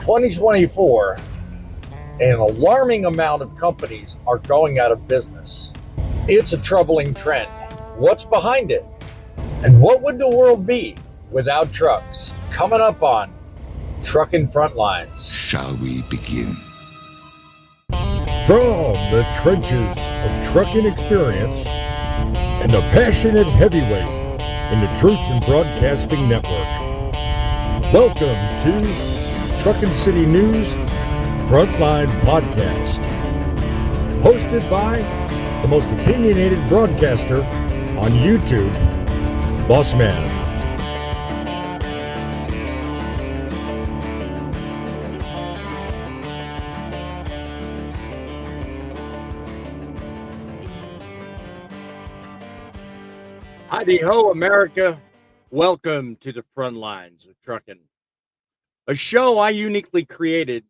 2024, an alarming amount of companies are going out of business. It's a troubling trend. What's behind it? And what would the world be without trucks? Coming up on Truckin Fronlines. Shall we begin? From the trenches of trucking experience and a passionate heavyweight in the Truth in Broadcasting Network. Welcome to Truckin City News Frontline Podcast. Hosted by the most opinionated broadcaster on YouTube, Boss Man. Howdy ho, America. Welcome to the Frontlines of Truckin', a show I uniquely created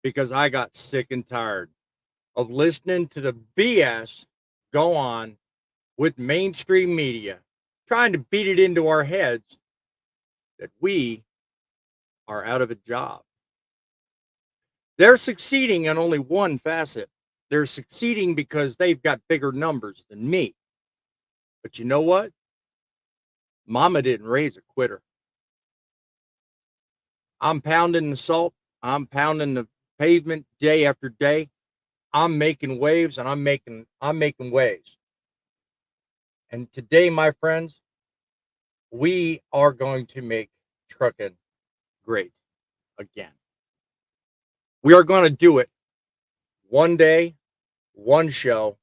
because I got sick and tired of listening to the BS go on with mainstream media, trying to beat it into our heads that we are out of a job. They're succeeding in only one facet. They're succeeding because they've got bigger numbers than me. But you know what? Mama didn't raise a quitter. I'm pounding the salt. I'm pounding the pavement day after day. I'm making waves and I'm making waves. And today, my friends, we are going to make trucking great again. We are going to do it one day, one show,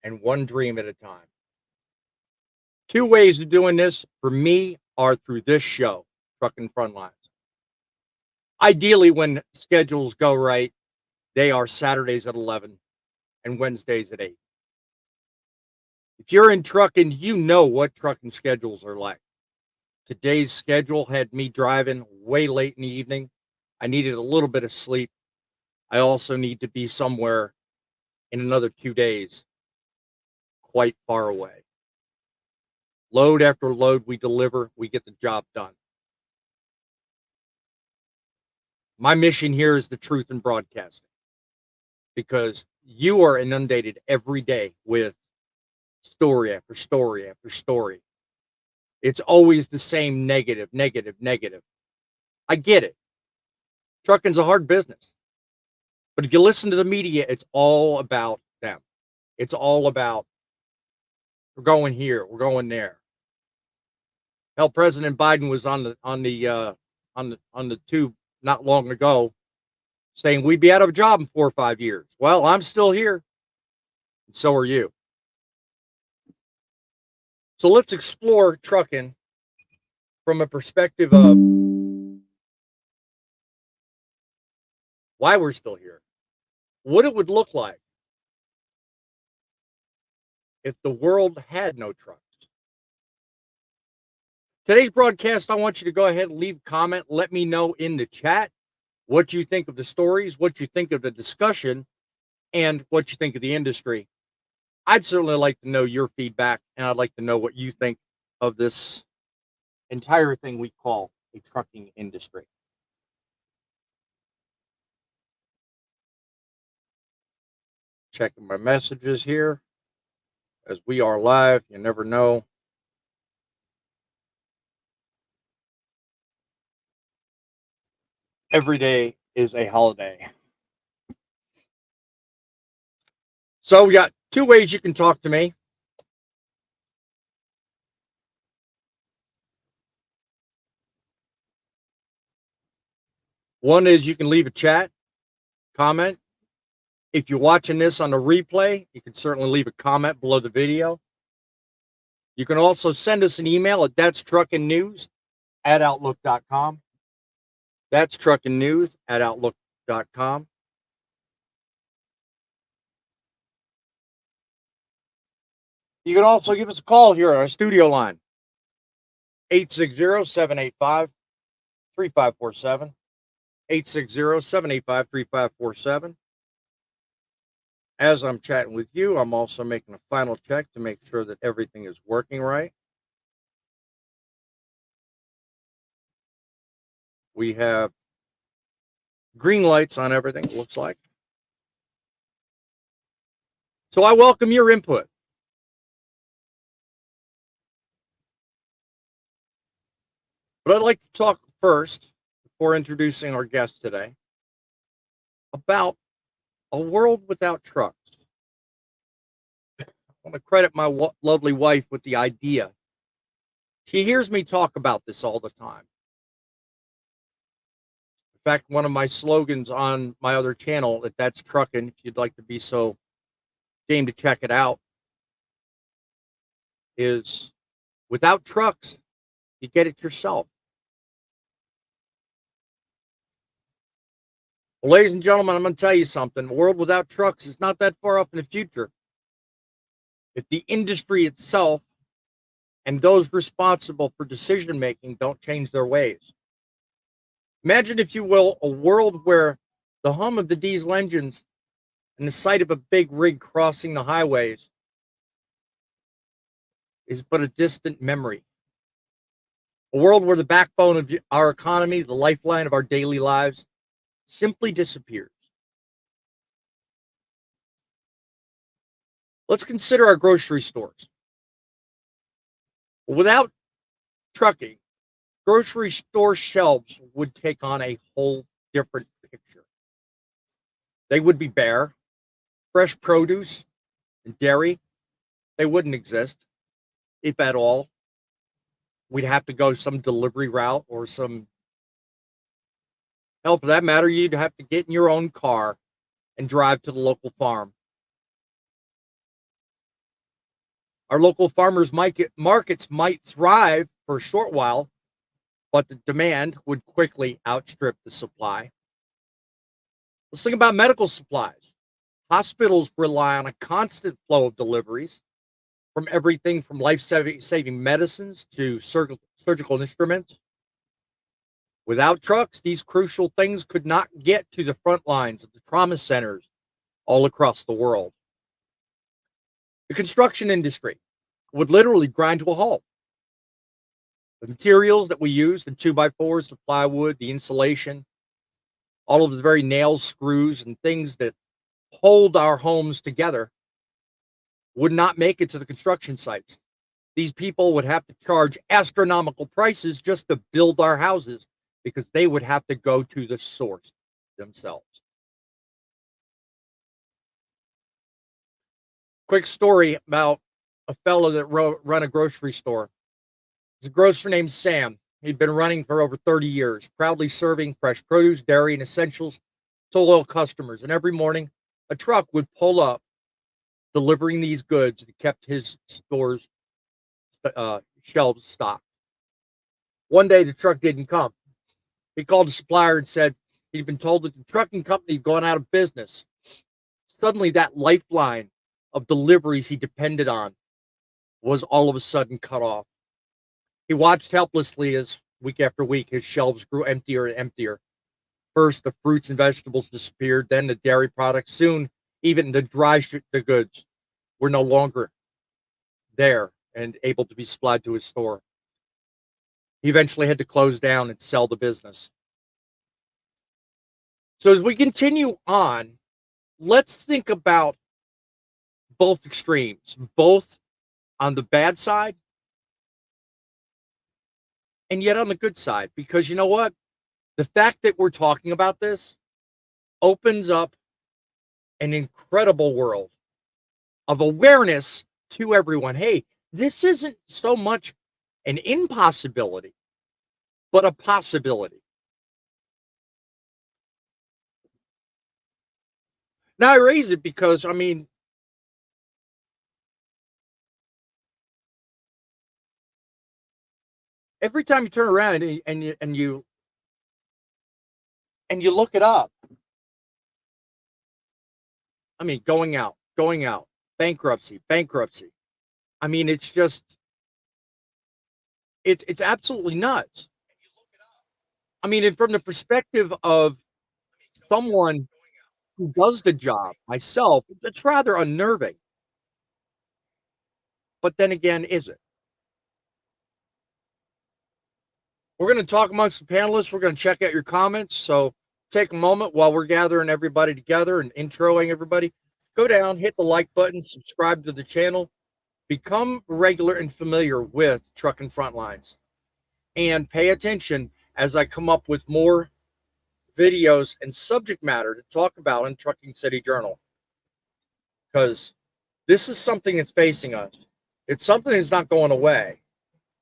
and one dream at a time. Two ways of doing this for me are through this show, Truckin Frontlines. Ideally, when schedules go right, they are Saturdays at 11 and Wednesdays at 8. If you're in trucking, you know what trucking schedules are like. Today's schedule had me driving way late in the evening. I needed a little bit of sleep. I also need to be somewhere in another 2 days, quite far away. Load after load, we deliver, we get the job done. My mission here is the truth in broadcasting, because you are inundated every day with story after story after story. It's always the same negative. I get it. Trucking's a hard business. But if you listen to the media, it's all about them. It's all about, we're going here, we're going there. Hell, President Biden was on the tube not long ago saying we'd be out of a job in 4 or 5 years. Well, I'm still here, and so are you. So let's explore trucking from a perspective of why we're still here, what it would look like if the world had no trucks. Today's broadcast, I want you to go ahead and leave a comment. Let me know in the chat what you think of the stories, what you think of the discussion, and what you think of the industry. I'd certainly like to know your feedback, and I'd like to know what you think of this entire thing we call a trucking industry. Checking my messages here as we are live. You never know. Every day is a holiday. So we got two ways you can talk to me. One is you can leave a chat, comment. If you're watching this on the replay, you can certainly leave a comment below the video. You can also send us an email at that'struckinnews@outlook.com. That's truckinnews@outlook.com. You can also give us a call here on our studio line, 860-785-3547, 860-785-3547. As I'm chatting with you, I'm also making a final check to make sure that everything is working right. We have Green lights on everything, it looks like. So I welcome your input. But I'd like to talk first, before introducing our guest today, about a world without trucks. I want to credit my lovely wife with the idea. She hears me talk about this all the time. In fact, one of my slogans on my other channel, that's Truckin, if you'd like to be so game to check it out, is without trucks, you get it yourself. Well, ladies and gentlemen, I'm going to tell you something. A world without trucks is not that far off in the future. If the industry itself and those responsible for decision making don't change their ways. Imagine, if you will, a world where the hum of the diesel engines and the sight of a big rig crossing the highways is but a distant memory. A world where the backbone of our economy, the lifeline of our daily lives, simply disappears. Let's consider our grocery stores. Without trucking, grocery store shelves would take on a whole different picture. They would be bare. Fresh produce and dairy, they wouldn't exist, if at all. We'd have to go some delivery route or some, hell, for that matter, you'd have to get in your own car and drive to the local farm. Our local farmers markets might thrive for a short while, but the demand would quickly outstrip the supply. Let's think about medical supplies. Hospitals rely on a constant flow of deliveries from everything from life-saving medicines to surgical instruments. Without trucks, these crucial things could not get to the front lines of the trauma centers all across the world. The construction industry would literally grind to a halt. The materials that we use, the 2x4s, the plywood, the insulation, all of the very nails, screws, and things that hold our homes together, would not make it to the construction sites. These people would have to charge astronomical prices just to build our houses because they would have to go to the source themselves. Quick story about a fellow that run a grocery store. He's a grocer named Sam. He'd been running for over 30 years, proudly serving fresh produce, dairy, and essentials to loyal customers. And every morning, a truck would pull up, delivering these goods that kept his store's shelves stocked. One day, the truck didn't come. He called the supplier and said he'd been told that the trucking company had gone out of business. Suddenly, that lifeline of deliveries he depended on was all of a sudden cut off. He watched helplessly as week after week his shelves grew emptier and emptier. First, the fruits and vegetables disappeared, then the dairy products. Soon, even the the goods were no longer there and able to be supplied to his store. He eventually had to close down and sell the business. So as we continue on, let's think about both extremes, both on the bad side and yet on the good side. Because you know what? The fact that we're talking about this opens up an incredible world of awareness to everyone. Hey, this isn't so much an impossibility, but a possibility. Now, I raise it because, I mean, every time you turn around and you look it up, I mean, going out, bankruptcy. I mean, it's just, it's absolutely nuts. I mean, and from the perspective of someone who does the job, myself, it's rather unnerving. But then again, is it? We're going to talk amongst the panelists. We're going to check out your comments. So take a moment while we're gathering everybody together and introing everybody. Go down, hit the like button, subscribe to the channel, become regular and familiar with Truckin Frontlines, and pay attention as I come up with more videos and subject matter to talk about in Trucking City Journal. Because this is something that's facing us. It's something that's not going away.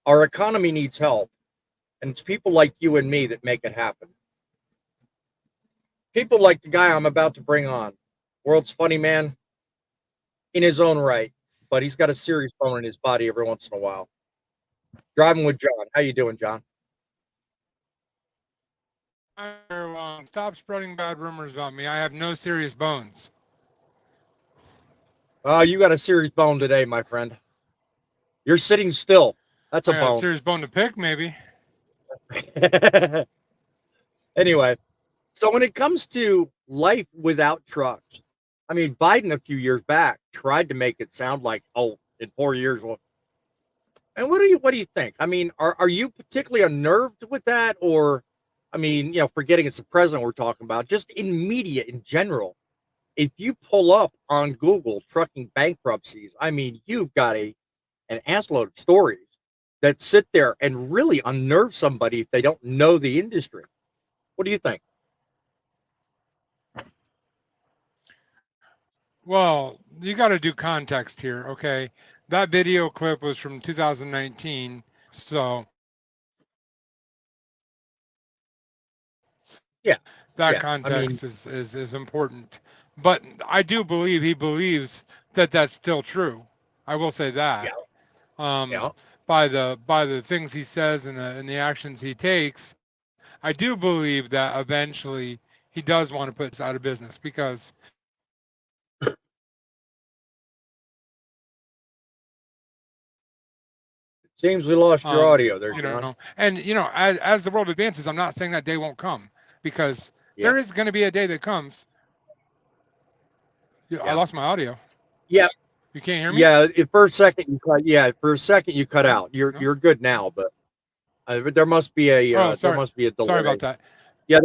Our economy needs help, and it's people like you and me that make it happen. People like the guy I'm about to bring on, world's funny man in his own right, but he's got a serious bone in his body every once in a while. Driving with John. How you doing, John? I'm very well. Stop spreading bad rumors about me. I have no serious bones. You got a serious bone today, my friend. You're sitting still. That's a I got bone. a serious bone to pick, maybe. Anyway, so when it comes to life without trucks, I mean, Biden a few years back tried to make it sound like, oh, in 4 years. Well, and what do you think? I mean, are you particularly unnerved with that, or, I mean, forgetting it's the president we're talking about, just in media in general? If you pull up on Google trucking bankruptcies, I mean, you've got an assload of stories that sit there and really unnerve somebody if they don't know the industry. What do you think? Well, you got to do context here, okay? That video clip was from 2019, so Yeah, that yeah. context is important. But I do believe he believes that that's still true. I will say that. Yeah. By the things he says and the actions he takes, I do believe that eventually he does want to put us out of business because Seems we lost your audio there, John. And as the world advances, I'm not saying that day won't come, because there is going to be a day that comes. I lost my audio. Yeah. You can't hear me? Yeah, for a second you cut. Yeah, for a second you cut out. You're good now, but there must be a there must be a delay. Sorry about that. Yeah,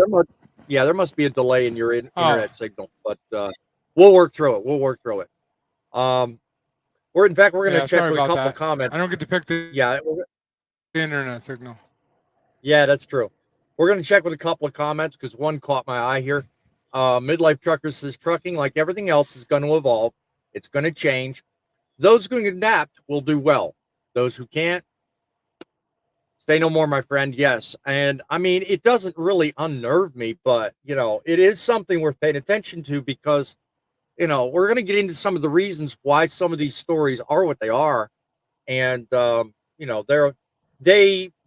there must be a delay in your internet signal, but we'll work through it. We'll work through it. We're going to check with a couple of comments. I don't get to pick the internet signal. Yeah, that's true. We're going to check with a couple of comments because one caught my eye here. Midlife Trucker says trucking, like everything else, is going to evolve. It's going to change. Those who can adapt will do well. Those who can't, stay no more, my friend. Yes. And I mean, it doesn't really unnerve me, but it is something worth paying attention to because, we're going to get into some of the reasons why some of these stories are what they are. And,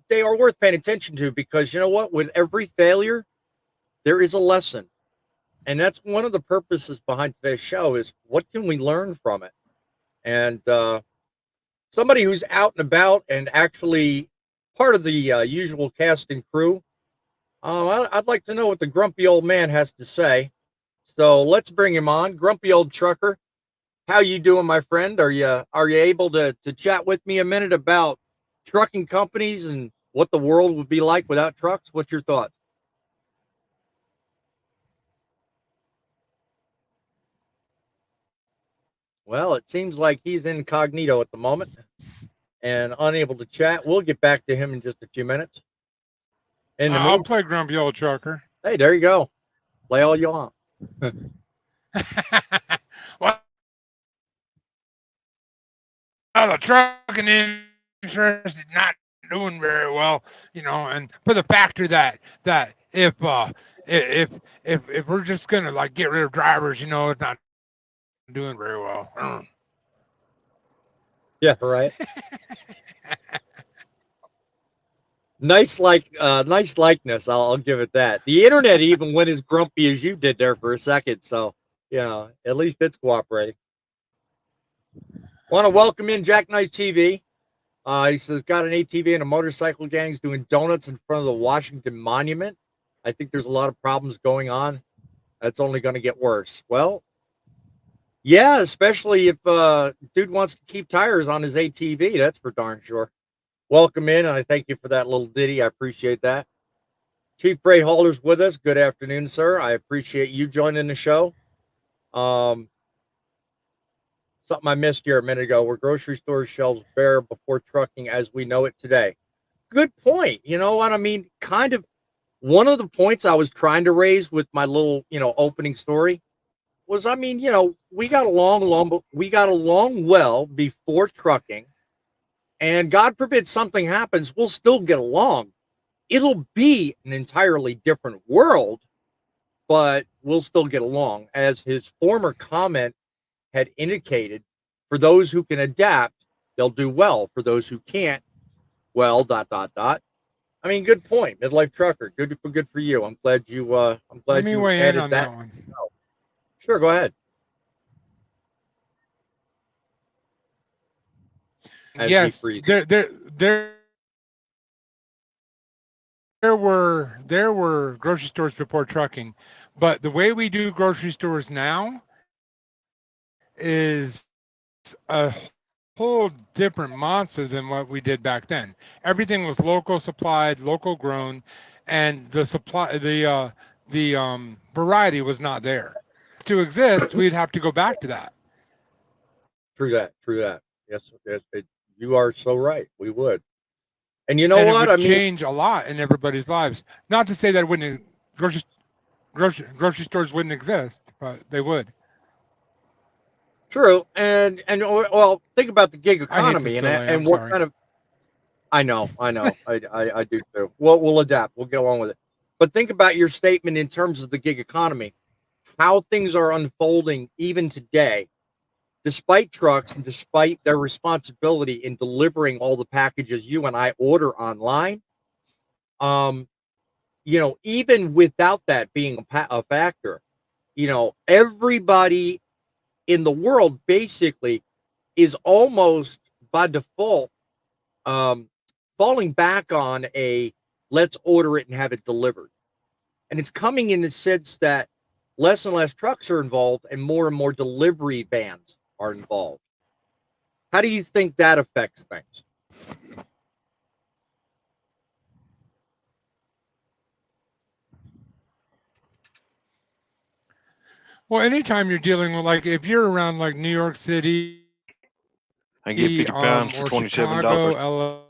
they are worth paying attention to because, you know what, with every failure, there is a lesson. And that's one of the purposes behind today's show is what can we learn from it? And somebody who's out and about and actually part of the usual cast and crew, I'd like to know what the grumpy old man has to say. So let's bring him on. Grumpy old trucker, how you doing, my friend? Are you able to chat with me a minute about trucking companies and what the world would be like without trucks? What's your thoughts? Well, it seems like he's incognito at the moment and unable to chat. We'll get back to him in just a few minutes. I'll play grumpy old trucker. Hey, there you go. Play all you want. Well, the trucking industry is not doing very well, and for the factor that if we're just gonna like get rid of drivers, it's not doing very well. Yeah, right. Nice likeness. I'll give it that. The internet even went as grumpy as you did there for a second. So, at least it's cooperating. Want to welcome in Jack Knight TV. He says, got an ATV and a motorcycle gang. He's doing donuts in front of the Washington Monument. I think there's a lot of problems going on. That's only going to get worse. Well, yeah, especially if dude wants to keep tires on his ATV. That's for darn sure. Welcome in, and I thank you for that little ditty. I appreciate that. Chief Freight Hauler's with us. Good afternoon, sir. I appreciate you joining the show. Something I missed here a minute ago. Were grocery store shelves bare before trucking as we know it today? Good point. You know what I mean? Kind of one of the points I was trying to raise with my little, opening story was, I mean, we got along well before trucking, and God forbid something happens, we'll still get along. It'll be an entirely different world, but we'll still get along. As his former comment had indicated, for those who can adapt, they'll do well. For those who can't, well, ... I mean, good point. Midlife trucker, good for you. I'm glad you. Let me weigh in on that one. Sure, go ahead. Yes, there were grocery stores before trucking, but the way we do grocery stores now is a whole different monster than what we did back then. Everything was local supplied, local grown, and the variety was not there. To exist, we'd have to go back to that. True that. Yes, you are so right. We would. And you know what? It would change a lot in everybody's lives. Not to say that grocery stores wouldn't exist, but they would. True, and well, think about the gig economy and what kind of. I know, I do too. We'll adapt. We'll get along with it. But think about your statement in terms of the gig economy, how things are unfolding even today, despite trucks and despite their responsibility in delivering all the packages you and I order online. Even without that being a factor, everybody in the world basically is almost by default falling back on a let's order it and have it delivered. And it's coming in the sense that less and less trucks are involved and more delivery vans are involved. How do you think that affects things? Well, anytime you're dealing with, like, if you're around like New York City, I get 50 pounds for $27. Chicago,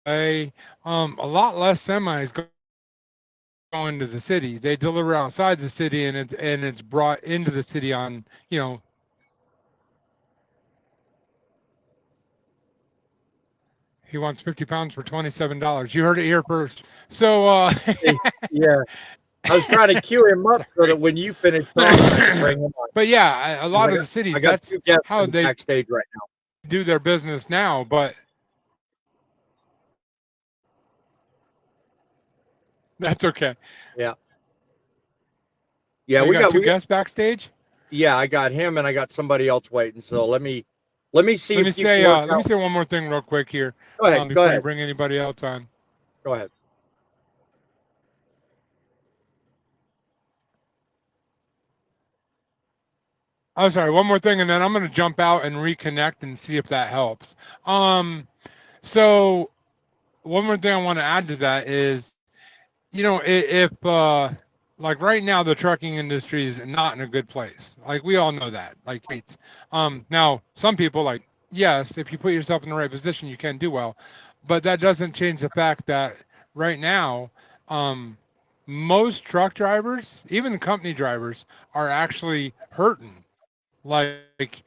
LA, a lot less semis go into the city. They deliver outside the city, and it's brought into the city on, He wants 50 pounds for $27. You heard it here first. So, yeah. I was trying to cue him up so that when you finish talking, I can bring him on. But yeah, a lot of the cities, that's how they backstage right now do their business now. But that's okay. Yeah. We got two guests backstage. Yeah, I got him and I got somebody else waiting. So let me see. Let me say one more thing real quick here. Go ahead. Before you bring anybody else on. Go ahead. I'm sorry, one more thing, and then I'm going to jump out and reconnect and see if that helps. So one more thing I want to add to that is, if like right now the trucking industry is not in a good place. Like we all know that. Like now some people, like, yes, if you put yourself in the right position, you can do well, but that doesn't change the fact that right now, most truck drivers, even company drivers, are actually hurting. Like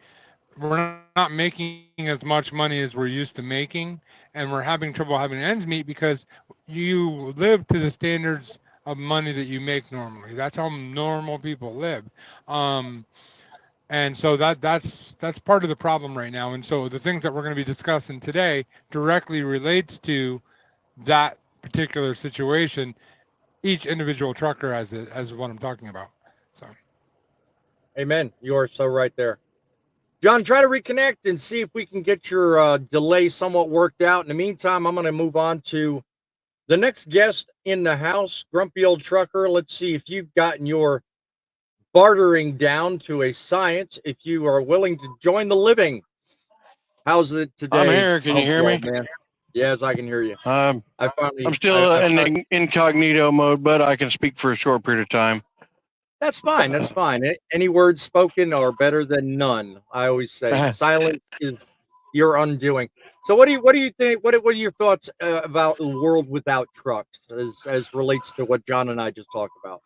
we're not making as much money as we're used to making, and we're having trouble having ends meet because you live to the standards of money that you make normally. That's how normal people live. And so that's part of the problem right now. And so the things that we're going to be discussing today directly relates to that particular situation. Each individual trucker as what I'm talking about. So. Amen. You are so right there. John, try to reconnect and see if we can get your delay somewhat worked out. In the meantime, I'm going to move on to the next guest in the house, Grumpy Old Trucker. Let's see if you've gotten your bartering down to a science, if you are willing to join the living. How's it today? I'm here. Can you hear me? Man? Yes, I can hear you. I'm I'm still in incognito mode, but I can speak for a short period of time. That's fine. That's fine. Any words spoken are better than none. I always say silence is your undoing. So what do you think? What are your thoughts about a world without trucks as relates to what John and I just talked about?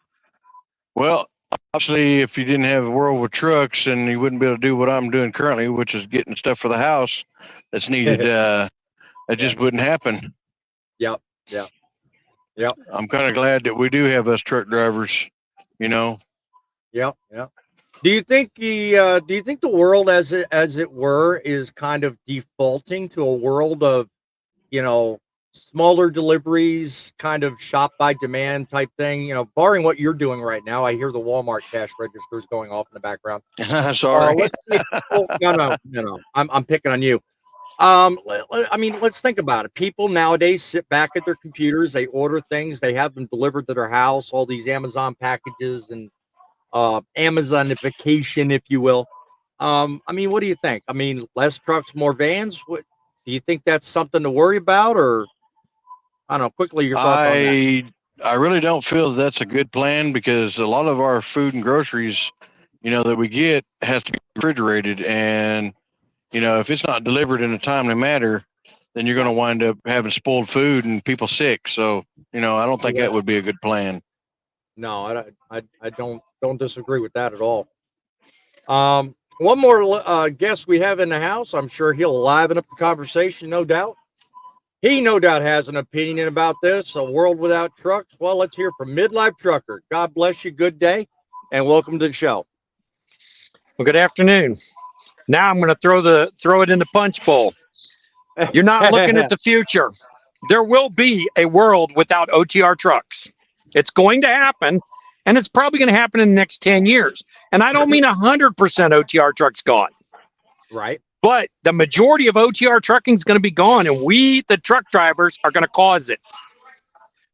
Well, obviously, if you didn't have a world with trucks, and you wouldn't be able to do what I'm doing currently, which is getting stuff for the house that's needed, it just wouldn't happen. Yep. I'm kind of glad that we do have us truck drivers, you know. Yep. Do you think the world as it were is kind of defaulting to a world of, smaller deliveries, kind of shop by demand type thing? Barring what you're doing right now, I hear the Walmart cash registers going off in the background. Sorry. Let's say, no. I'm picking on you. I mean, let's think about it. People nowadays sit back at their computers, they order things, they have them delivered to their house, all these Amazon packages and Amazonification, if you will. I mean, what do you think? I mean, less trucks, more vans. What do you think that's something to worry about, or I don't know? Quickly, your thoughts on that. I really don't feel that that's a good plan, because a lot of our food and groceries, that we get has to be refrigerated, and if it's not delivered in a timely manner, then you're going to wind up having spoiled food and people sick. So, I don't think that would be a good plan. No, I don't disagree with that at all. One more guest we have in the house. I'm sure he'll liven up the conversation, no doubt. He no doubt has an opinion about this, a world without trucks. Well, let's hear from Midlife Trucker. God bless you. Good day, and welcome to the show. Well, good afternoon. Now I'm going to throw it in the punch bowl. You're not looking at the future. There will be a world without OTR trucks. It's going to happen, and it's probably going to happen in the next 10 years. And I don't mean 100% OTR trucks gone. Right. But the majority of OTR trucking is going to be gone, and we, the truck drivers, are going to cause it.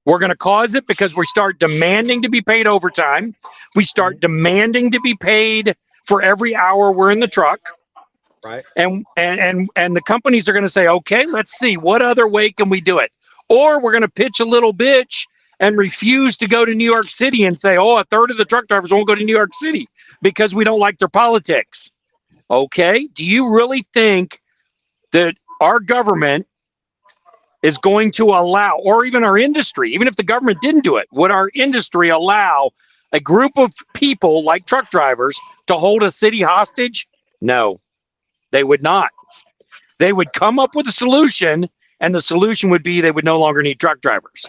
We're going to cause it because we start demanding to be paid overtime. We start demanding to be paid for every hour we're in the truck. Right. And the companies are going to say, okay, let's see, what other way can we do it? Or we're going to pitch a little bitch and refuse to go to New York City and say, a third of the truck drivers won't go to New York City because we don't like their politics. Okay, do you really think that our government is going to allow, or even our industry, even if the government didn't do it, would our industry allow a group of people like truck drivers to hold a city hostage? No, they would not. They would come up with a solution, and the solution would be they would no longer need truck drivers.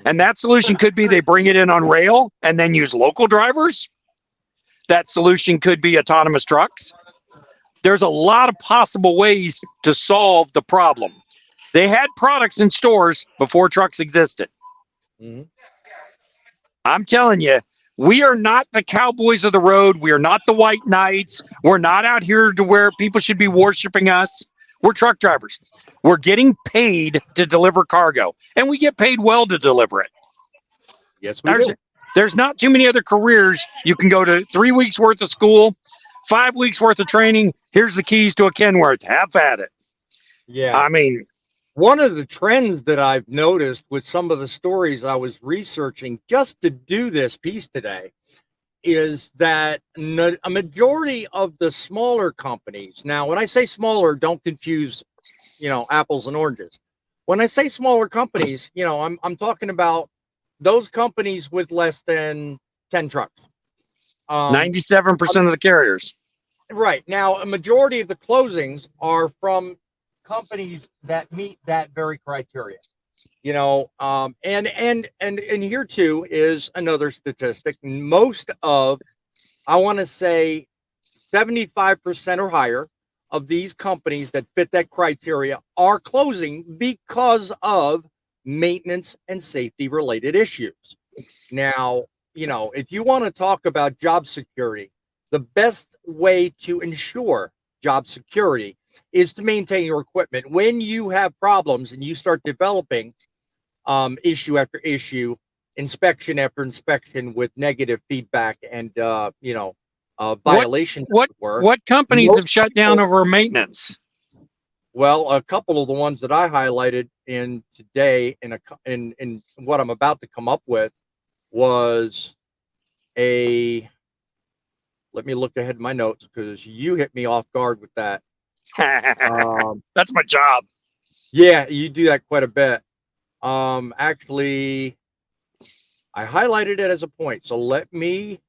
And that solution could be they bring it in on rail and then use local drivers. That solution could be autonomous trucks. There's a lot of possible ways to solve the problem. They had products in stores before trucks existed. Mm-hmm. I'm telling you, we are not the cowboys of the road. We are not the white knights. We're not out here to where people should be worshiping us. We're truck drivers. We're getting paid to deliver cargo, and we get paid well to deliver it. Yes, we do. There's not too many other careers. You can go to 3 weeks worth of school, 5 weeks worth of training. Here's the keys to a Kenworth. Have at it. Yeah. I mean, one of the trends that I've noticed with some of the stories I was researching just to do this piece today is that a majority of the smaller companies, now when I say smaller, don't confuse, apples and oranges. When I say smaller companies, I'm talking about those companies with less than 10 trucks. 97% of the carriers. Right. Now, a majority of the closings are from companies that meet that very criteria. And here too is another statistic. Most of, I want to say 75% or higher of these companies that fit that criteria are closing because of maintenance and safety related issues. Now, if you want to talk about job security, the best way to ensure job security is to maintain your equipment. When you have problems and you start developing issue after issue, inspection after inspection with negative feedback and violations. What companies have shut down over maintenance? Well, a couple of the ones that I highlighted in today in what I'm about to come up with was a. Let me look ahead in my notes because you hit me off guard with that. That's my job. Yeah, you do that quite a bit. Actually, I highlighted it as a point. So let me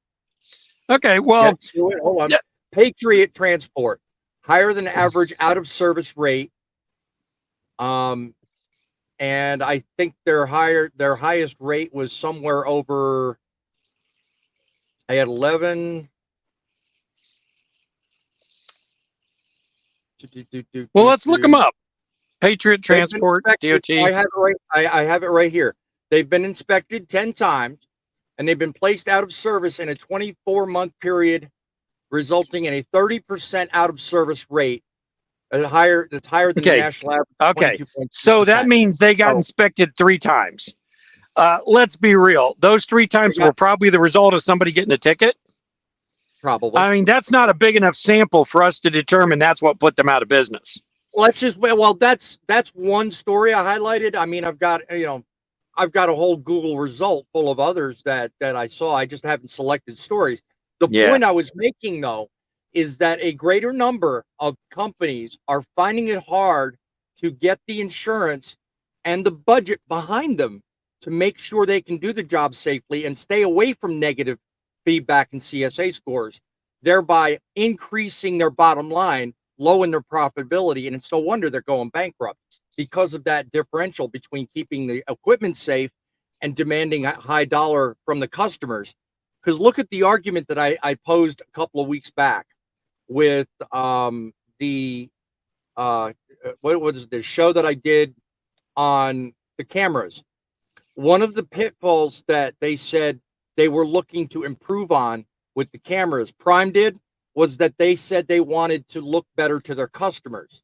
Okay, well, get to it. Hold on. yeah. Patriot Transport, higher than average out of service rate. And I think their highest rate was somewhere over. I had 11. Well, let's look them up. Patriot Transport, DOT. I have it right. I have it right here. They've been inspected 10 times, and they've been placed out of service in a 24-month period, resulting in a 30% out of service rate. That's higher than the national average. Okay, so that means they got inspected 3 times. Let's be real; those 3 times were probably the result of somebody getting a ticket. Probably. I mean, that's not a big enough sample for us to determine that's what put them out of business. That's one story I highlighted. I mean, I've got a whole Google result full of others that I saw. I just haven't selected stories. The point I was making, though, is that a greater number of companies are finding it hard to get the insurance and the budget behind them to make sure they can do the job safely and stay away from negative feedback and CSA scores, thereby increasing their bottom line, lowering their profitability. And it's no wonder they're going bankrupt because of that differential between keeping the equipment safe and demanding a high dollar from the customers. Because look at the argument that I posed a couple of weeks back with what was the show that I did on the cameras. One of the pitfalls that they said they were looking to improve on with the cameras, Prime did, was that they said they wanted to look better to their customers.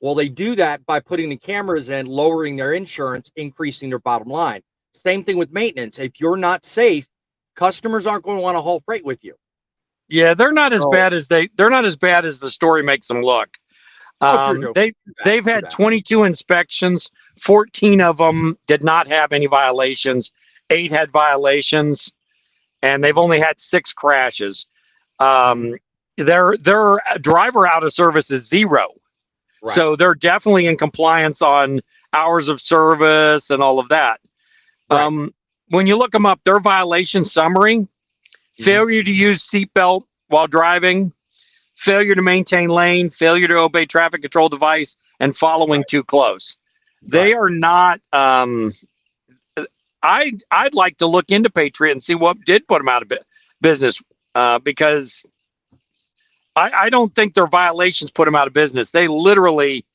Well, they do that by putting the cameras in, lowering their insurance, increasing their bottom line. Same thing with maintenance. If you're not safe, customers aren't going to want to haul freight with you. Yeah, they're not as bad as they're not as bad as the story makes them look. They've had 22 inspections, 14 of them did not have any violations, 8 had violations, and they've only had 6 crashes. Their driver out of service is 0. Right. So they're definitely in compliance on hours of service and all of that. Right. When you look them up, their violation summary: failure to use seatbelt while driving, failure to maintain lane, failure to obey traffic control device, and following too close. They are not. I'd like to look into Patriot and see what did put them out of business, because I don't think their violations put them out of business. They literally.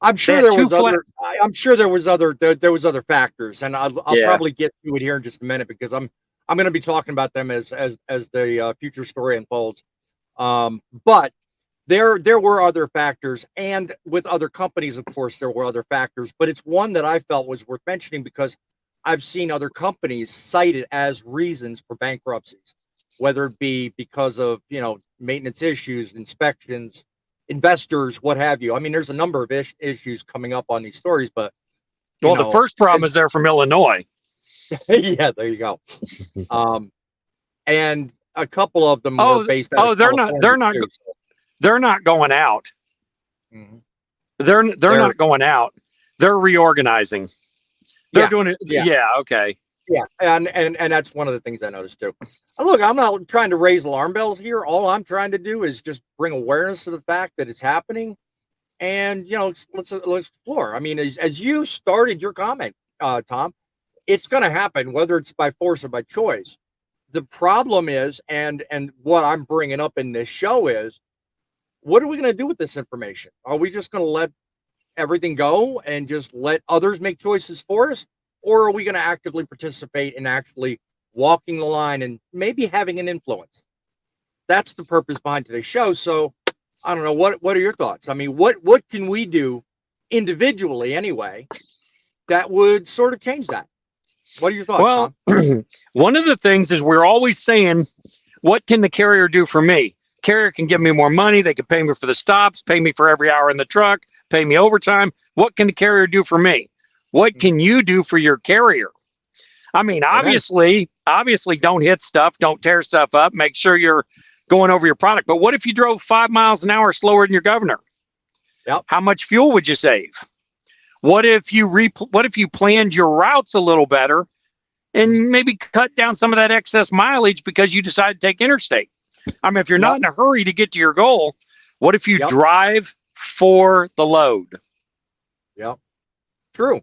I'm sure there was other. I'm sure there was other factors, and I'll probably get to it here in just a minute because I'm going to be talking about them as the future story unfolds. But there were other factors, and with other companies, of course, there were other factors. But it's one that I felt was worth mentioning because I've seen other companies cite it as reasons for bankruptcies, whether it be because of maintenance issues, inspections, investors, what have you. I mean, there's a number of issues coming up on these stories, but the first problem is they're from Illinois. Yeah, there you go. And a couple of them were based out of California. They're not going out. Mm-hmm. They're not going out. They're reorganizing. They're doing it. Yeah. Okay. Yeah, and that's one of the things I noticed too. Look, I'm not trying to raise alarm bells here. All I'm trying to do is just bring awareness to the fact that it's happening, and let's explore. I mean, as you started your comment, Tom, it's going to happen whether it's by force or by choice. The problem is, and what I'm bringing up in this show is, what are we going to do with this information? Are we just going to let everything go and just let others make choices for us? Or are we going to actively participate in actually walking the line and maybe having an influence? That's the purpose behind today's show. So I don't know. What are your thoughts? I mean, what can we do individually anyway that would sort of change that? What are your thoughts, Tom? One of the things is we're always saying, what can the carrier do for me? carrier can give me more money. They can pay me for the stops, pay me for every hour in the truck, pay me overtime. What can the carrier do for me? What can you do for your carrier? I mean, obviously, don't hit stuff, don't tear stuff up, make sure you're going over your product. But what if you drove 5 miles an hour slower than your governor? Yep. How much fuel would you save? What if you planned your routes a little better and maybe cut down some of that excess mileage because you decided to take interstate? I mean, if you're not in a hurry to get to your goal, what if you drive for the load? Yep. True.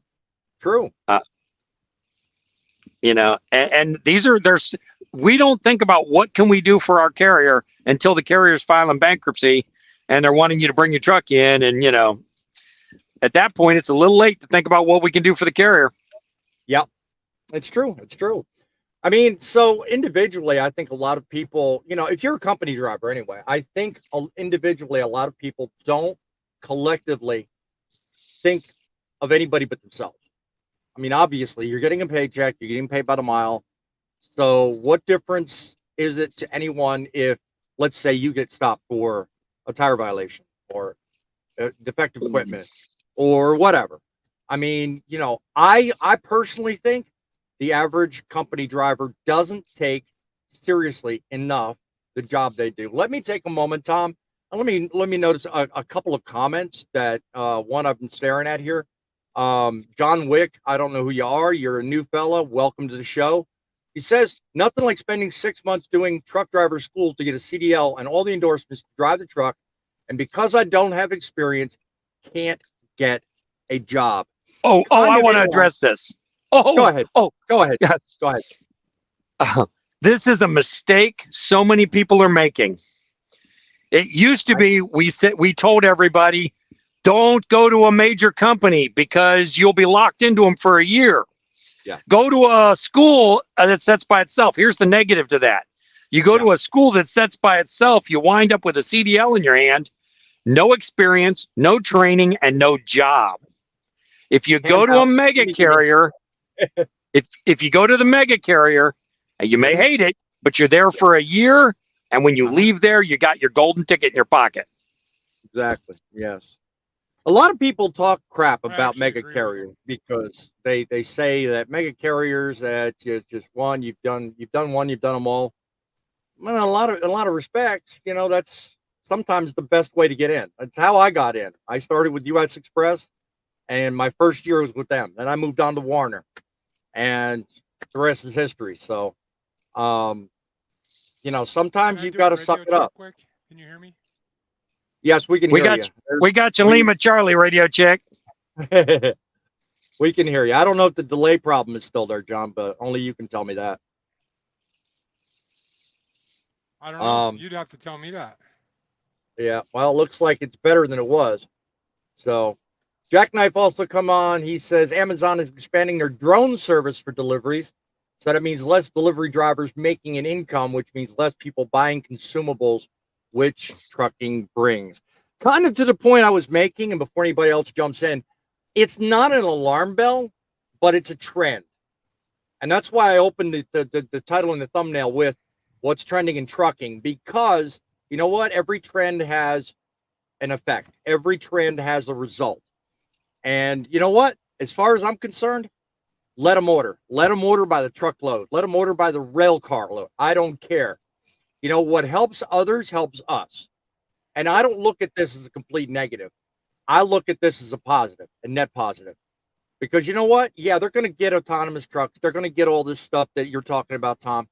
You know, and we don't think about what can we do for our carrier until the carrier's filing bankruptcy and they're wanting you to bring your truck in. And, you know, at that point, it's a little late to think about what we can do for the carrier. Yep. It's true. I mean, so individually, I think a lot of people, you know, if you're a company driver anyway, I think individually, a lot of people don't collectively think of anybody but themselves. I mean, obviously, you're getting a paycheck, you're getting paid by the mile. So what difference is it to anyone if, let's say, you get stopped for a tire violation or defective equipment or whatever? I mean, you know, I personally think the average company driver doesn't take seriously enough the job they do. Let me take a moment, Tom, and let me notice a couple of comments that one I've been staring at here. John Wick, I don't know who you are. You're a new fella. Welcome to the show. He says, nothing like spending 6 months doing truck driver school to get a CDL and all the endorsements to drive the truck. And because I don't have experience, can't get a job. I want to address this. Go ahead. Go ahead. Yeah. Go ahead. This is a mistake so many people are making. It used to be, we told everybody, don't go to a major company because you'll be locked into them for a year. Yeah. Go to a school that sets by itself. Here's the negative to that. You go to a school that sets by itself, you wind up with a CDL in your hand, no experience, no training, and no job. If you go to a mega carrier, if you go to the mega carrier, you may hate it, but you're there for a year, and when you leave there, you got your golden ticket in your pocket. Exactly. Yes. A lot of people talk crap about mega carriers because they say that mega carriers that just one, you've done one, you've done them all. Well, in a lot of respects, you know, that's sometimes the best way to get in. That's how I got in. I started with US Express, and my first year was with them. Then I moved on to Warner, and the rest is history. So, you know, sometimes you've got to suck it up. Quick? Can you hear me? Yes, we can hear you. We got you, Lima Charlie radio check. We can hear you. I don't know if the delay problem is still there, John, but only you can tell me that. I don't know. You'd have to tell me that. Yeah, well, it looks like it's better than it was. So, Jackknife also come on. He says Amazon is expanding their drone service for deliveries. So that means less delivery drivers making an income, which means less people buying consumables, which trucking brings. Kind of to the point I was making, and before anybody else jumps in, it's not an alarm bell, but it's a trend. And that's why I opened the title and the thumbnail with what's trending in trucking, because you know what? Every trend has an effect. Every trend has a result. And you know what? As far as I'm concerned, let them order. Let them order by the truckload. Let them order by the rail car load. I don't care. You know, what helps others helps us. And I don't look at this as a complete negative. I look at this as a positive, a net positive. Because you know what? Yeah, they're going to get autonomous trucks. They're going to get all this stuff that you're talking about, Tom.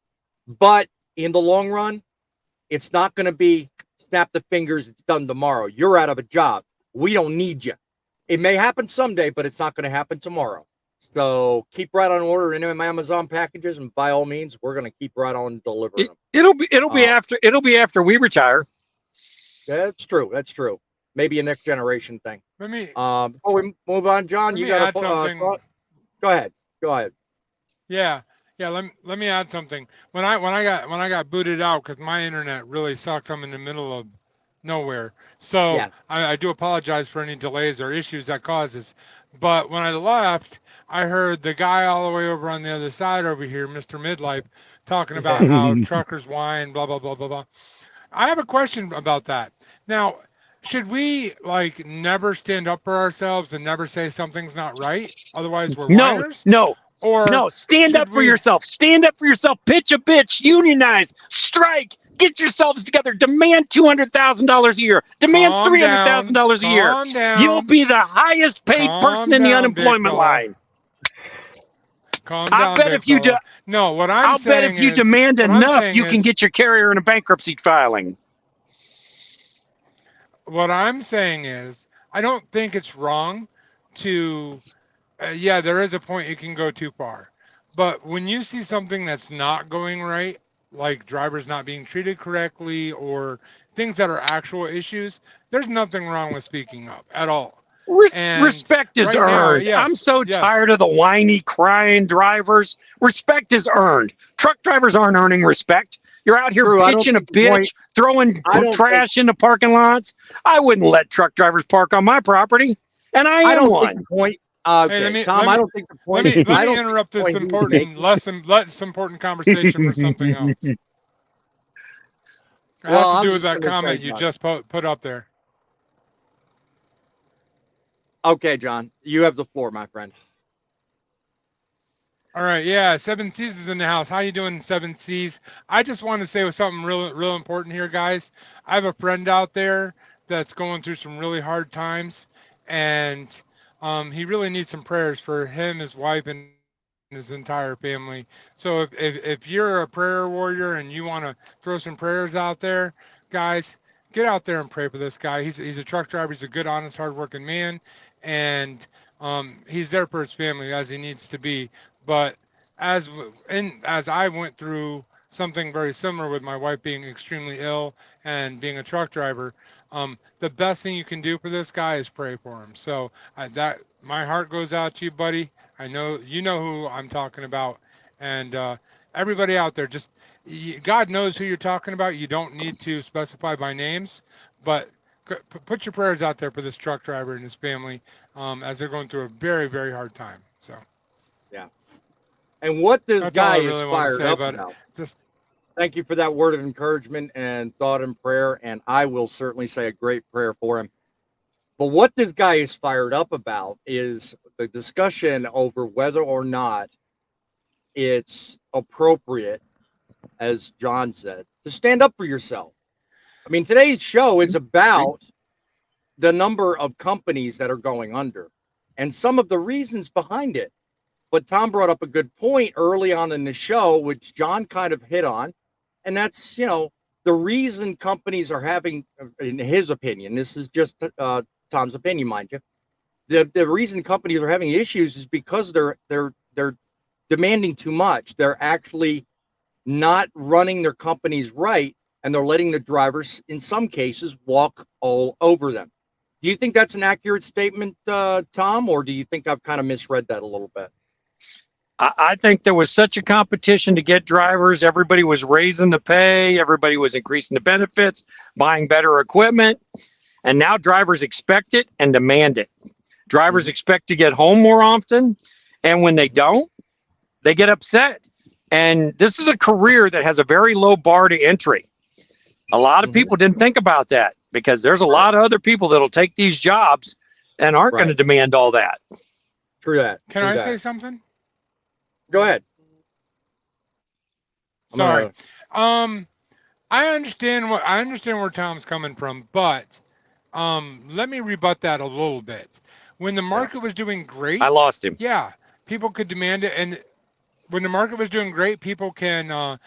But in the long run, it's not going to be snap the fingers, it's done tomorrow. You're out of a job. We don't need you. It may happen someday, but it's not going to happen tomorrow. So keep right on ordering them Amazon packages, and by all means, we're going to keep right on delivering them. It'll be after we retire. That's true. That's true. Maybe a next generation thing. Let me. Before we move on, John, you got something. Go ahead. Go ahead. Yeah. Let me add something. When I got booted out because my internet really sucks. I'm in the middle of nowhere, so yeah. I do apologize for any delays or issues that causes. But when I left, I heard the guy all the way over on the other side over here, Mr. Midlife, talking about how truckers whine, blah blah blah blah blah. I have a question about that. Now, should we like never stand up for ourselves and never say something's not right? Otherwise, we're No, whiners? no, Or no. Stand should up for we? yourself. Stand up for yourself. Pitch a bitch. Unionize. Strike. Get yourselves together. Demand $200,000 a year. Demand Calm down. $300,000 a year. Calm You'll down. be the highest paid person Calm in the down, big unemployment fella. line. Calm I down, bet big if you fella. No, what I'm I'll bet if saying you is, demand what I'm enough, saying you can is, get your carrier in a bankruptcy filing. what I'm saying is, I don't think it's wrong to, yeah, there is a point you can go too far. But when you see something that's not going right, like drivers not being treated correctly or things that are actual issues, there's nothing wrong with speaking up at all. And Respect is right now, earned. I'm yes, so yes. tired of the whiny, crying drivers. Respect is earned. Truck drivers aren't earning respect. You're out here True, I don't pitching a think the point- bitch, throwing I don't trash into parking lots. I wouldn't let truck drivers park on my property, and I I am don't one. think the point. Hey, Okay, Tom, I don't think the point. Let I me don't interrupt think this the point important lesson, this important conversation for something else. It Well, has to I'm do with just that gonna say, comment you John. just put up there. Okay, John, you have the floor, my friend. All right, yeah, Seven C's is in the house. How you doing, Seven C's? I just want to say something real important here, guys. I have a friend out there that's going through some really hard times, and he really needs some prayers for him, his wife, and his entire family. So if you're a prayer warrior and you want to throw some prayers out there, guys, get out there and pray for this guy. He's a truck driver. He's a good, honest, hardworking man, and he's there for his family as he needs to be. But as I went through something very similar with my wife being extremely ill and being a truck driver, the best thing you can do for this guy is pray for him. So that my heart goes out to you, buddy. I know you know who I'm talking about, and everybody out there, just God knows who you're talking about. You don't need to specify by names, but put your prayers out there for this truck driver and his family as they're going through a very, very hard time. So, yeah. And what this that's guy all I really is want to fired say up about about. just. Thank you for that word of encouragement and thought and prayer. And I will certainly say a great prayer for him. But what this guy is fired up about is the discussion over whether or not it's appropriate, as John said, to stand up for yourself. I mean, today's show is about the number of companies that are going under and some of the reasons behind it. But Tom brought up a good point early on in the show, which John kind of hit on. And that's, the reason companies are having, in his opinion, this is just Tom's opinion, mind you. The reason companies are having issues is because they're demanding too much. They're actually not running their companies right, and they're letting the drivers, in some cases, walk all over them. Do you think that's an accurate statement, Tom, or do you think I've kind of misread that a little bit? I think there was such a competition to get drivers. Everybody was raising the pay. Everybody was increasing the benefits, buying better equipment. And now drivers expect it and demand it. Drivers expect to get home more often. And when they don't, they get upset. And this is a career that has a very low bar to entry. A lot of people didn't think about that because there's a lot of other people that'll take these jobs and aren't going to demand all that. True that. Can I say something? Go ahead. Sorry. I understand where Tom's coming from, but let me rebut that a little bit. When the market was doing great, I lost him. Yeah, people could demand it, and when the market was doing great, people can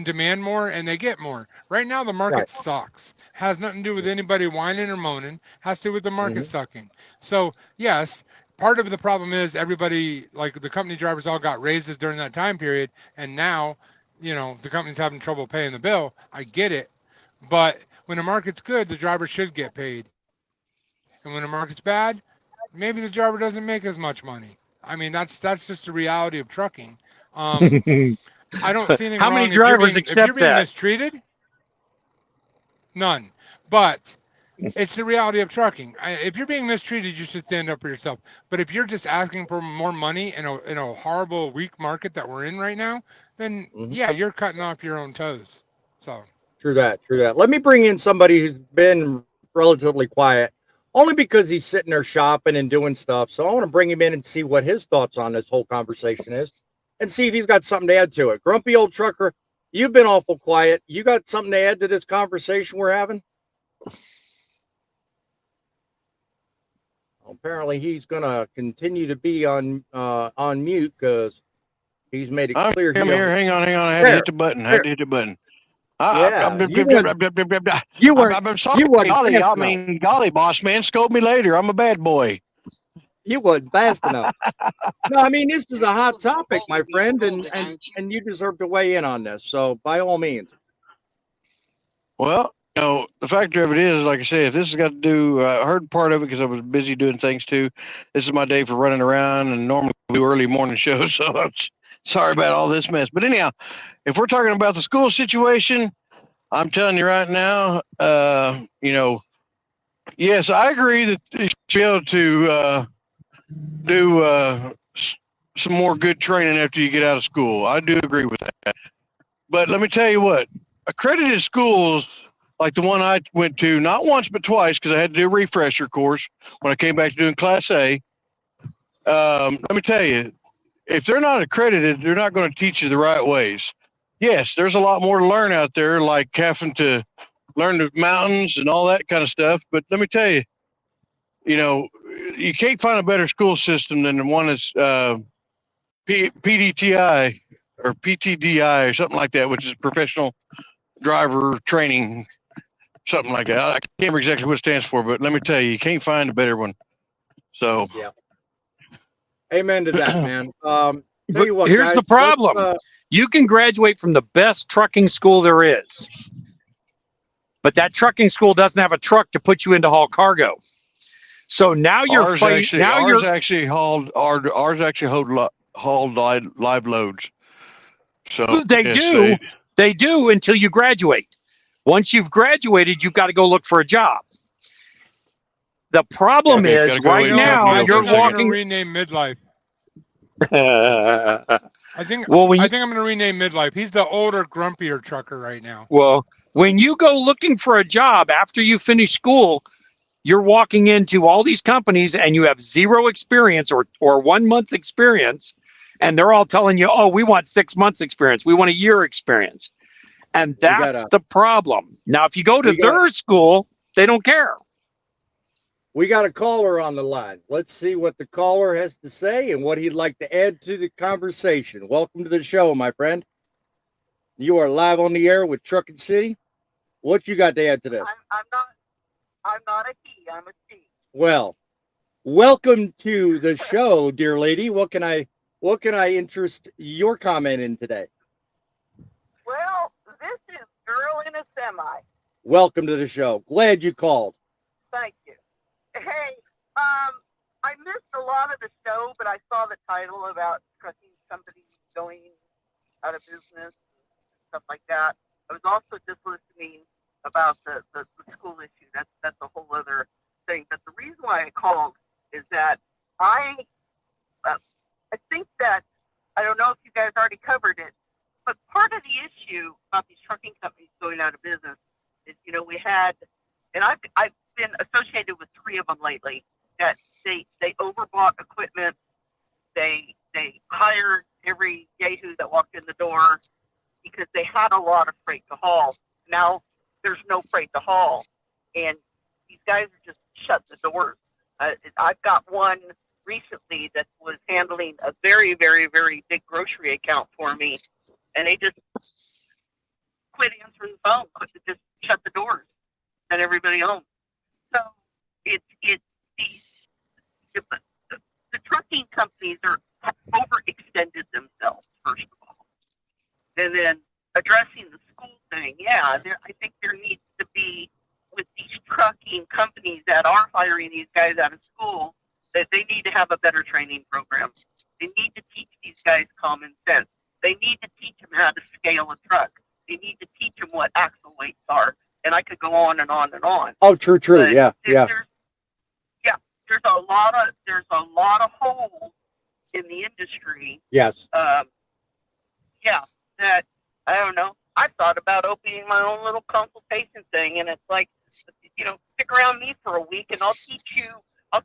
demand more and they get more. Right now, the market sucks. Has nothing to do with anybody whining or moaning. Has to do with the market sucking. So yes, part of the problem is everybody, like the company drivers, all got raises during that time period, and now, the company's having trouble paying the bill. I get it, but when the market's good, the driver should get paid, and when the market's bad, maybe the driver doesn't make as much money. I mean, that's just the reality of trucking. I don't see anything How wrong many if you're drivers being, accept if you're being that? mistreated. None, but it's the reality of trucking. If you're being mistreated, you should stand up for yourself. But if you're just asking for more money in a horrible, weak market that we're in right now, then yeah, you're cutting off your own toes. So True that. True that. Let me bring in somebody who's been relatively quiet, only because he's sitting there shopping and doing stuff. So I want to bring him in and see what his thoughts on this whole conversation is, and see if he's got something to add to it. Grumpy old trucker, you've been awful quiet. You got something to add to this conversation we're having? Apparently, he's going to continue to be on mute because he's made it clear. I'm here. Hang on. I had to hit the button. I'm sorry. Golly, boss man, scold me later. I'm a bad boy. You wasn't fast enough. No, I mean, this is a hot topic, my friend, and you deserve to weigh in on this. So by all means. Well, the fact of it is, like I say, if this has got to do, I heard part of it because I was busy doing things too. This is my day for running around, and normally we do early morning shows, so I'm sorry about all this mess. But anyhow, if we're talking about the school situation, I'm telling you right now, yes, I agree that you should be able to do some more good training after you get out of school. I do agree with that. But let me tell you what, accredited schools like the one I went to, not once but twice, because I had to do a refresher course when I came back to doing Class A. Let me tell you, if they're not accredited, they're not going to teach you the right ways. Yes, there's a lot more to learn out there, like having to learn the mountains and all that kind of stuff. But let me tell you, you can't find a better school system than the one that's PDTI or PTDI or something like that, which is professional driver training, something like that. I can't remember exactly what it stands for, but let me tell you can't find a better one. So, yeah. Amen to that, man. Tell you what, here's guys, the problem. You can graduate from the best trucking school there is, but that trucking school doesn't have a truck to put you into haul cargo. So now you're fighting. Ours actually hauled live loads. So they do until you graduate. Once you've graduated, you've got to go look for a job. The problem is right now you're walking. Rename midlife. I think I'm going to rename midlife. He's the older, grumpier trucker right now. Well, when you go looking for a job after you finish school, you're walking into all these companies and you have zero experience or 1 month experience, and they're all telling you, "Oh, we want 6 months experience. We want a year experience." And that's the problem. Now, if you go to their school, they don't care. We got a caller on the line. Let's see what the caller has to say and what he'd like to add to the conversation. Welcome to the show, my friend. You are live on the air with Truckin City. What you got to add to this? I'm not a he, I'm a she. Well, welcome to the show, dear lady. What can I interest your comment in today? Well, this is Girl in a Semi. Welcome to the show. Glad you called. Thank you. Hey, I missed a lot of the show, but I saw the title about trucking companies going out of business and stuff like that. I was also just listening about the school issue. That's a whole other thing. But the reason why I called is that I think that, I don't know if you guys already covered it, but part of the issue about these trucking companies going out of business is, we had, and I've been associated with 3 of them lately, that they overbought equipment. They hired every yahoo that walked in the door because they had a lot of freight to haul. Now there's no freight to haul, and these guys are just shut the doors. I've got one recently that was handling a very, very, very big grocery account for me, and they just quit answering the phone, just shut the doors, sent everybody home. So it's the trucking companies have overextended themselves, first of all, and then addressing the school thing. Yeah, I think there needs to be, with these trucking companies that are hiring these guys out of school, that they need to have a better training program. They need to teach these guys common sense. They need to teach them how to scale a truck. They need to teach them what axle weights are. And I could go on and on and on. Oh, true. But yeah. There's a lot of holes in the industry. Yes. That I don't know. I thought about opening my own little consultation thing, and it's like, stick around me for a week, and I'll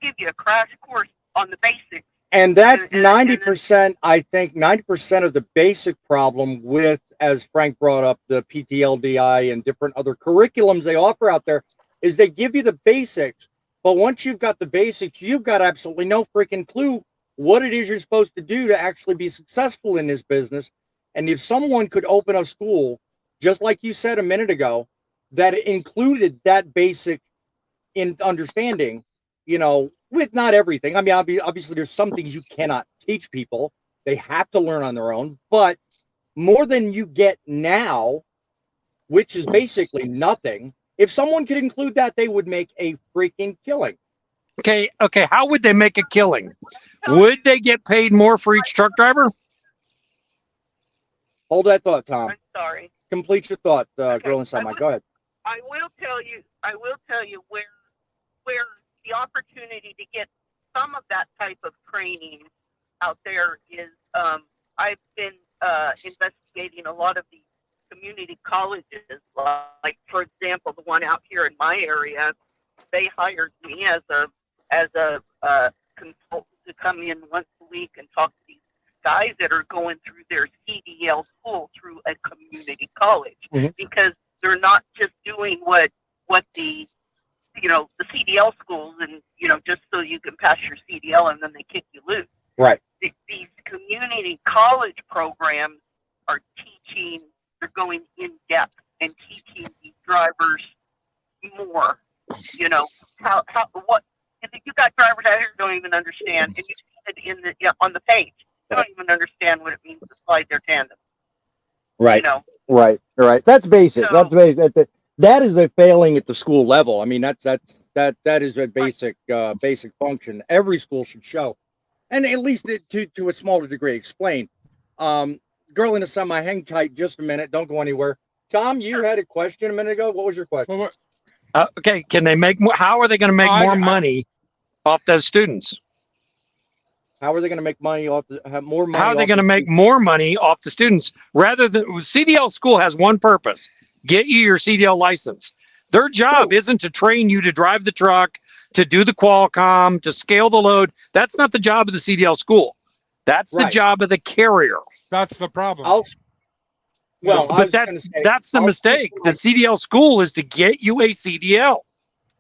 give you a crash course on the basics. And that's 90%, I think 90% of the basic problem with, as Frank brought up, the PTLDI and different other curriculums they offer out there, is they give you the basics. But once you've got the basics, you've got absolutely no freaking clue what it is you're supposed to do to actually be successful in this business. And if someone could open a school, just like you said a minute ago, that included that basic in understanding, with not everything. I mean, obviously there's some things you cannot teach people. They have to learn on their own, but more than you get now, which is basically nothing. If someone could include that, they would make a freaking killing. Okay. How would they make a killing? Would they get paid more for each truck driver? Hold that thought, Tom. I'm sorry. Complete your thought, Okay. girl inside my. Go ahead. I will tell you where the opportunity to get some of that type of training out there is. I've been investigating a lot of these community colleges, like for example, the one out here in my area. They hired me as a consultant to come in once a week and talk to these guys that are going through their CDL school through a community college, because they're not just doing what the the CDL schools and just so you can pass your CDL and then they kick you loose. Right. These community college programs are teaching. They're going in depth and teaching these drivers more. What you got drivers out here who don't even understand, and you see it on the page. They don't even understand what it means to slide their tandem. Right. Right. That's basic. So, That's basic. That is a failing at the school level. I mean, that is a basic function. Every school should show, and at least to a smaller degree, explain. Girl in the semi, hang tight just a minute. Don't go anywhere. Tom, you had a question a minute ago. What was your question? Well, Okay, can they make more? How are they going to make more money off those students? How are they going to make money off more money? How are they going to make more money off the students rather than CDL school has one purpose: get you your CDL license. Their job isn't to train you to drive the truck, to do the Qualcomm, to scale the load. That's not the job of the CDL school. That's the job of the carrier. that's the problem. But that's the mistake. The CDL school is to get you a CDL.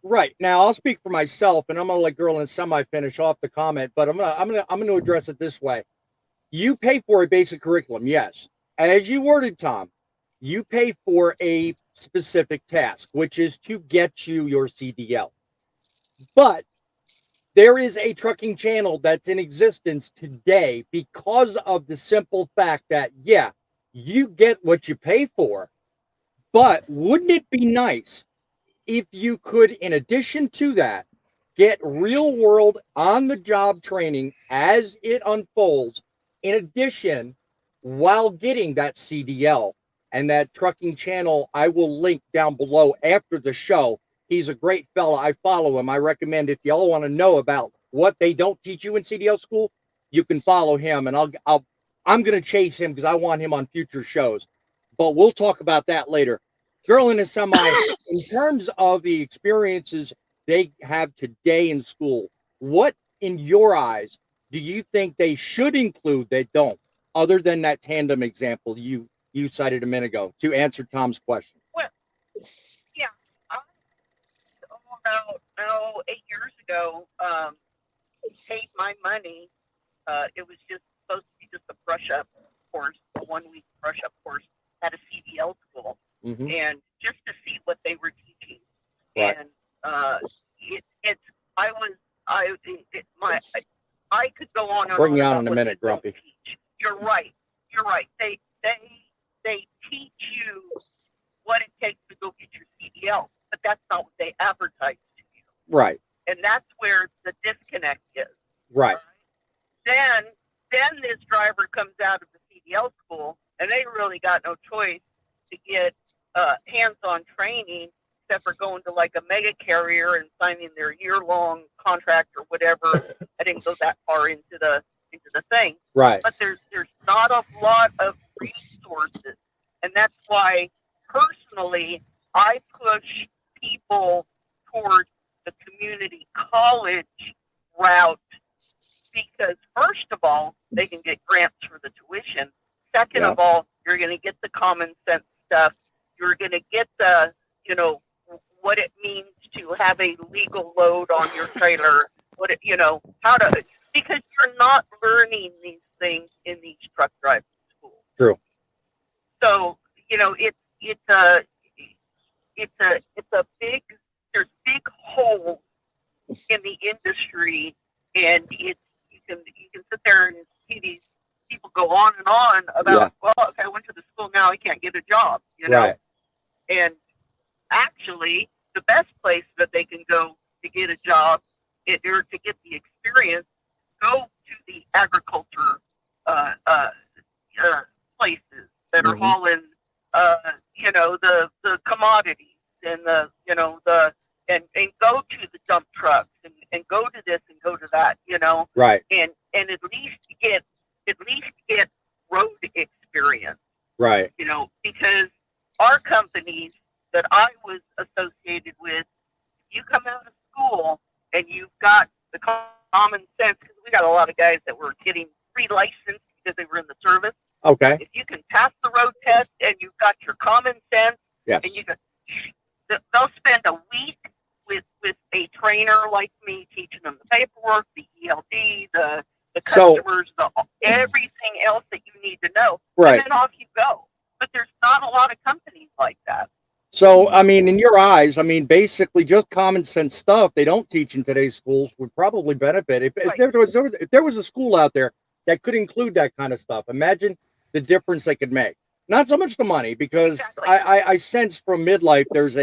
Right. Now I'll speak for myself, and I'm gonna let girl in semi finish off the comment, but I'm gonna address it this way. You pay for a basic curriculum, yes. As you worded, Tom, you pay for a specific task, which is to get you your CDL. But there is a trucking channel that's in existence today because of the simple fact that, yeah, you get what you pay for. But wouldn't it be nice if you could, in addition to that, get real world on the job training as it unfolds, in addition, while getting that CDL? And that trucking channel, I will link down below after the show. He's a great fella. I follow him. I recommend, if y'all want to know about what they don't teach you in CDL school, you can follow him. And I'm going to chase him because I want him on future shows. But we'll talk about that later. Girl in a semi, in terms of the experiences they have today in school, what, in your eyes, do you think they should include that don't, other than that tandem example you cited a minute ago, to answer Tom's question? Well, yeah, about 8 years ago, paid my money. It was just supposed to be just a brush-up course, a 1-week brush-up course at a CDL school, and just to see what they were teaching. Right. And I could go on and bring on you on about in a what minute, they don't Grumpy. teach. You're right. They teach you what it takes to go get your CDL, but that's not what they advertise to you. Right. And that's where the disconnect is. Right. Then this driver comes out of the CDL school, and they really got no choice to get hands-on training except for going to like a mega carrier and signing their year-long contract or whatever. I didn't go that far into the thing. Right. But there's not a lot of resources And that's why, personally, I push people toward the community college route because, first of all, they can get grants for the tuition. Second of all, you're going to get the common sense stuff. You're going to get the, what it means to have a legal load on your trailer. Because you're not learning these things in these truck driving schools. True. So, there's big holes in the industry, and you can sit there and see these people go on and on about, well, if I went to the school now, I can't get a job, Right. And actually, the best place that they can go to get a job or to get the experience, go to the agriculture places that are hauling, the commodities and and go to the dump trucks and go to this and go to that, Right. and at least get road experience, Right. because our companies that I was associated with, you come out of school and you've got the common sense, because we got a lot of guys that were getting pre-licensed because they were in the service. Okay. If you can pass the road test and you've got your common sense, Yes. and they'll spend a week with a trainer like me teaching them the paperwork, the ELD, the customers, everything else that you need to know. Right. And then off you go. But there's not a lot of companies like that. So, I mean, in your eyes, basically just common sense stuff they don't teach in today's schools would probably benefit. If there was a school out there that could include that kind of stuff, imagine the difference they could make. Not so much the money, because Exactly. I sense from midlife there's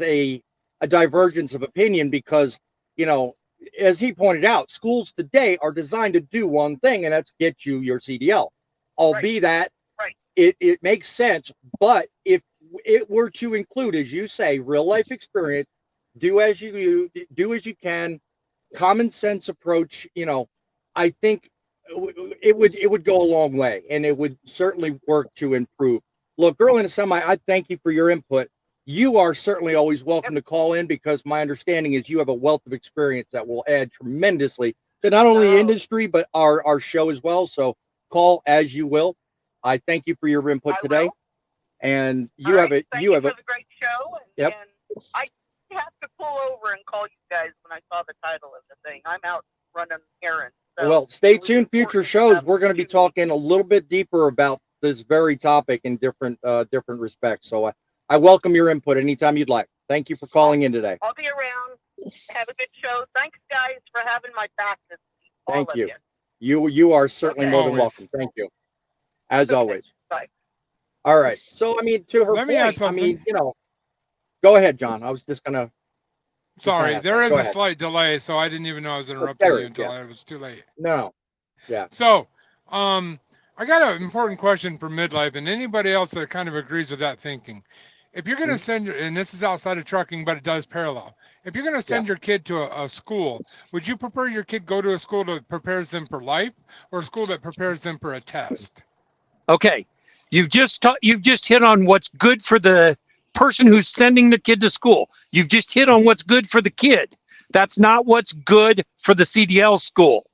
a divergence of opinion, because, as he pointed out, schools today are designed to do one thing, and that's get you your CDL. Albeit that it makes sense, but if it were to include, as you say, real life experience, do as you can, common sense approach, I think it would go a long way, and it would certainly work to improve. Look, Girl in a Semi, I thank you for your input. You are certainly always welcome to call in, because my understanding is you have a wealth of experience that will add tremendously to not only the industry, but our show as well. So call as you will. I thank you for your input today. And you have a great show. And I have to pull over and call you guys when I saw the title of the thing. I'm out running errands. So well, stay tuned. Future shows, we're going to be talking a little bit deeper about this very topic in different respects. So I welcome your input anytime you'd like. Thank you for calling in today. I'll be around. Have a good show. Thanks, guys, for having my back this week. Thank you. You are certainly more than welcome. Thank you. As always. Bye. All right. So, to her point, go ahead, John. I was just going to. Sorry, there is a slight delay, so I didn't even know I was interrupting you until it was too late. No. Yeah. So, I got an important question for midlife and anybody else that kind of agrees with that thinking. If you're going to send and this is outside of trucking, but it does parallel. If you're going to send your kid to a school, would you prefer your kid go to a school that prepares them for life, or a school that prepares them for a test? Okay, you've just hit on what's good for the person who's sending the kid to school. You've just hit on what's good for the kid. That's not what's good for the CDL school.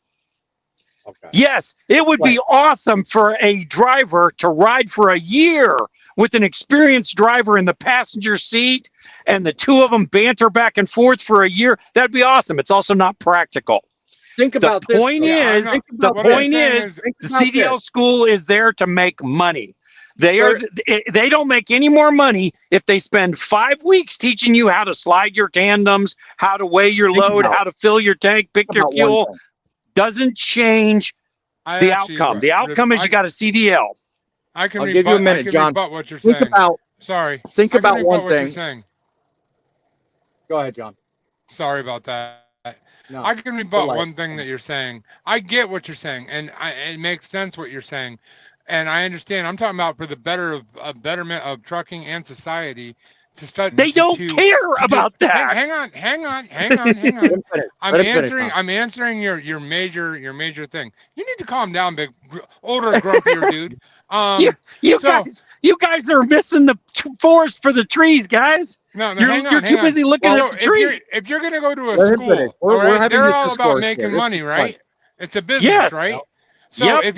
Okay. Yes, it would be awesome for a driver to ride for a year with an experienced driver in the passenger seat, and the two of them banter back and forth for a year. That'd be awesome. It's also not practical. Think about the point is, the CDL school is there to make money. They don't make any more money if they spend 5 weeks teaching you how to slide your tandems, how to weigh your load, how to fill your tank, pick your fuel. Doesn't change the outcome. The outcome is you got a CDL. I'll give you a minute, John. What you're saying. Think about one what thing. You're saying. Go ahead, John. Sorry about that. No, I can rebut one thing that you're saying. I get what you're saying, and it makes sense what you're saying, and I understand. I'm talking about for the betterment of trucking and society. They don't care about that. Hang on. I'm answering your major thing. You need to calm down, big older grumpier dude. You So- guys are missing the forest for the trees, guys. No, You're too busy looking So at the tree. if you're going to go to a Let him finish. school, We're all right, having they're this all about discourse making here. This money, is right? It's a business, Yes. right? So Yep. if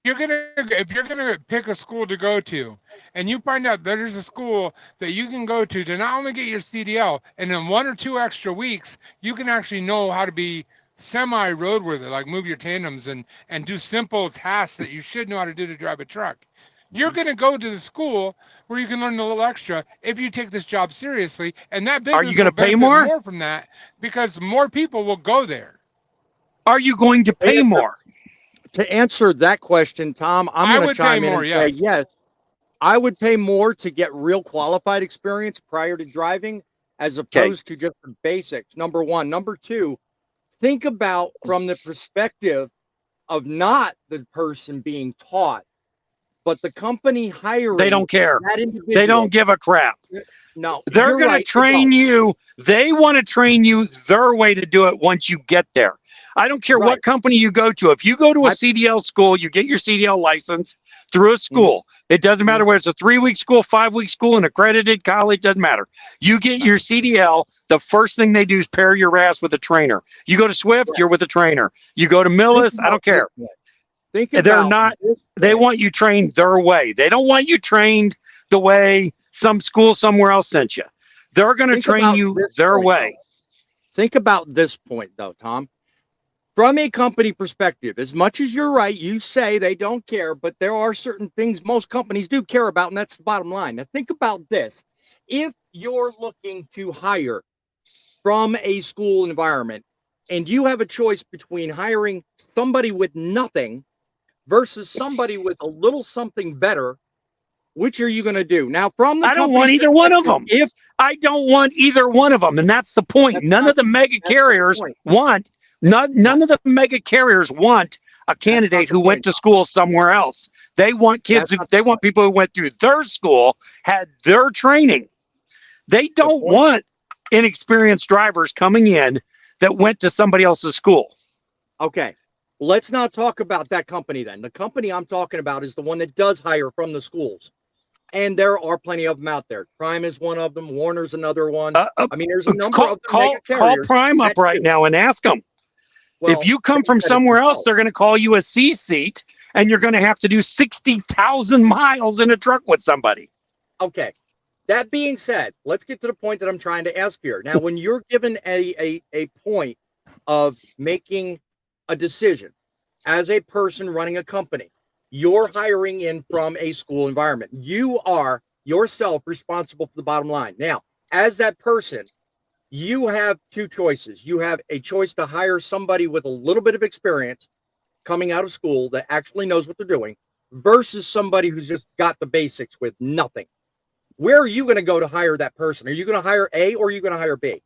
you're gonna pick a school to go to, and you find out there's a school that you can go to not only get your CDL, and in 1 or 2 extra weeks, you can actually know how to be semi-roadworthy, like move your tandems and do simple tasks that you should know how to do to drive a truck. You're going to go to the school where you can learn a little extra if you take this job seriously, and that business Are you gonna will pay benefit more? from that because more people will go there. Are you going to pay more? To answer that question, Tom, I I'm going to would chime pay in more, and yes. say yes. I would pay more to get real qualified experience prior to driving as opposed to just the basics. Number one. Number two, think about from the perspective of not the person being taught, but the company hiring. They don't care. That individual. They don't give a crap. No, They're you're going right, to train they you. They want to train you their way to do it once you get there. I don't care Right. what company you go to. If you go to a CDL school, you get your CDL license through a school. It doesn't matter whether it's a 3-week school, 5-week school, an accredited college, doesn't matter. You get your CDL, the first thing they do is pair your ass with a trainer. You go to Swift, you're with a trainer. You go to Millis, I don't care. Think They're about not, this they way. want you trained their way. They don't want you trained the way some school somewhere else sent you. They're going to Think train about you this their point, way. though. Think about this point, though, Tom. From a company perspective, as much as you're right, you say they don't care, but there are certain things most companies do care about, and that's the bottom line. Now, think about this. If you're looking to hire from a school environment and you have a choice between hiring somebody with nothing versus somebody with a little something better, which are you going to do? Now, from the I don't want company's either one of them. perspective, I don't want either one of them, and that's the point. That's None not- of the mega that's not the carriers point. want none of the mega carriers want a candidate the who went point, to school somewhere else. They want kids. That's not They want people who went through their school, had their training. They don't point- want inexperienced drivers coming in that went to somebody else's school. Okay, let's not talk about that company then. The company I'm talking about is the one that does hire from the schools. And there are plenty of them out there. Prime is one of them. Warner's another one. I mean, there's a number of the mega Call carriers Prime up that right do. now and ask them. Well, If you come they from said it somewhere else, themselves. they're going to call you a C seat, and you're going to have to do 60,000 miles in a truck with somebody. Okay. That being said, let's get to the point that I'm trying to ask here. Now, when you're given a point of making a decision as a person running a company, you're hiring in from a school environment. You are yourself responsible for the bottom line. Now, as that person, you have two choices. You have a choice to hire somebody with a little bit of experience coming out of school that actually knows what they're doing versus somebody who's just got the basics with nothing. Where are you going to go to hire that person? Are you going to hire A or are you going to hire B?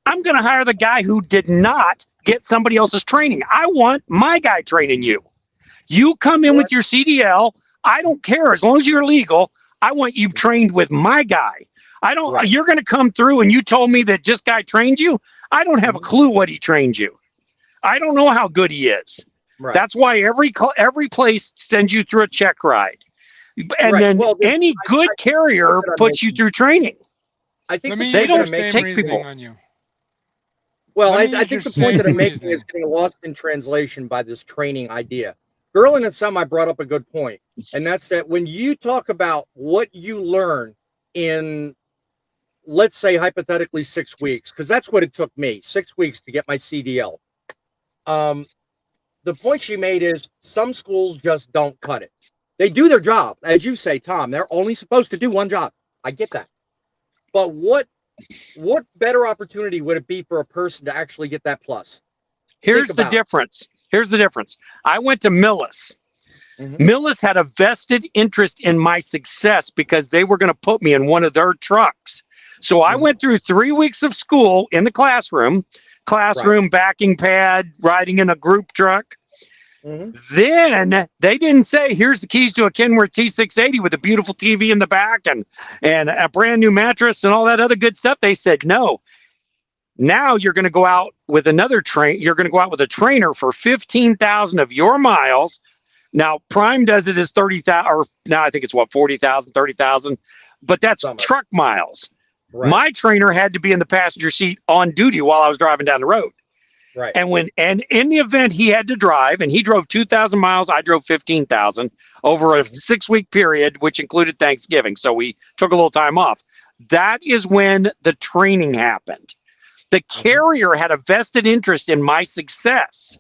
I'm going to hire the guy who did not get somebody else's training. I want my guy training you. You come in with your CDL. I don't care. As long as you're legal, I want you trained with my guy. I don't, Right. You're going to come through and you told me that this guy trained you. I don't have a clue what he trained you. I don't know how good he is. Right. That's why every place sends you through a check ride. And Right. then Well, any good carrier what I'm puts you making- through training. I think Let me the use don't your point that I'm same take making, reasoning people. on you. well, Let me I use think your the point that I'm same making reasoning. is getting lost in translation by this training idea. Gerlin and Semi brought up a good point, and that's that when you talk about what you learn in, let's say hypothetically 6 weeks, because that's what it took me, 6 weeks to get my CDL. The point she made is some schools just don't cut it. They do their job, as you say, Tom. They're only supposed to do one job. I get that, but what better opportunity would it be for a person to actually get that plus? Here's the about it. difference. Here's the difference. I went to Millis. Mhm. Millis had a vested interest in my success because they were going to put me in one of their trucks. So I Mhm. went through 3 weeks of school in the classroom, backing pad, riding in a group truck. Mhm. Then they didn't say, here's the keys to a Kenworth T680 with a beautiful TV in the back and a brand new mattress and all that other good stuff. They said, no, now you're going to go out with another train. You're going to go out with a trainer for 15,000 of your miles. Now, Prime does it as 30,000, or now I think it's what, 40,000, 30,000, but that's truck miles. Right. My trainer had to be in the passenger seat on duty while I was driving down the road. Right. And in the event he had to drive, and he drove 2,000 miles, I drove 15,000 over a 6-week period, which included Thanksgiving. So we took a little time off. That is when the training happened. The carrier had a vested interest in my success.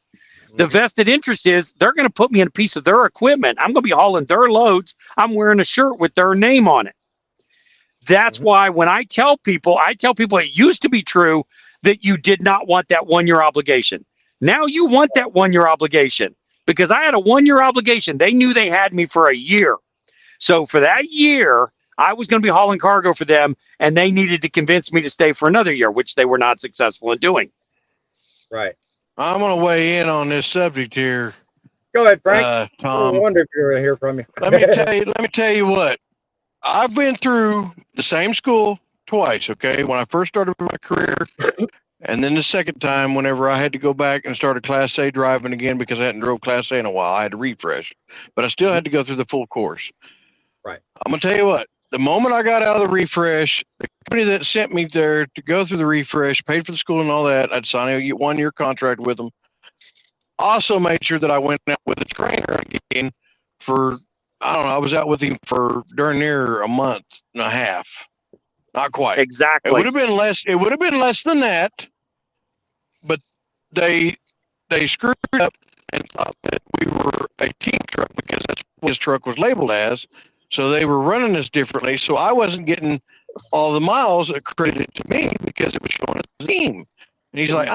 The vested interest is they're going to put me in a piece of their equipment. I'm going to be hauling their loads. I'm wearing a shirt with their name on it. That's why when I tell people it used to be true that you did not want that 1-year obligation. Now you want that 1-year obligation because I had a 1-year obligation. They knew they had me for a year. So for that year, I was going to be hauling cargo for them, and they needed to convince me to stay for another year, which they were not successful in doing. Right. I'm going to weigh in on this subject here. Go ahead, Frank. Tom. I wonder if you're going to hear from you. Let me tell you what. I've been through the same school twice, okay? When I first started my career, and then the second time whenever I had to go back and start a Class A driving again because I hadn't drove Class A in a while. I had to refresh, but I still had to go through the full course. Right. I'm going to tell you what. The moment I got out of the refresh, the company that sent me there to go through the refresh, paid for the school and all that, I'd sign a 1-year contract with them. Also made sure that I went out with a trainer again for, I don't know, I was out with him for darn near a month and a half. Not quite. Exactly. It would have been less than that, but they screwed up and thought that we were a team truck because that's what his truck was labeled as. So they were running us differently. So I wasn't getting all the miles accredited to me because it was showing as a team. And he's like,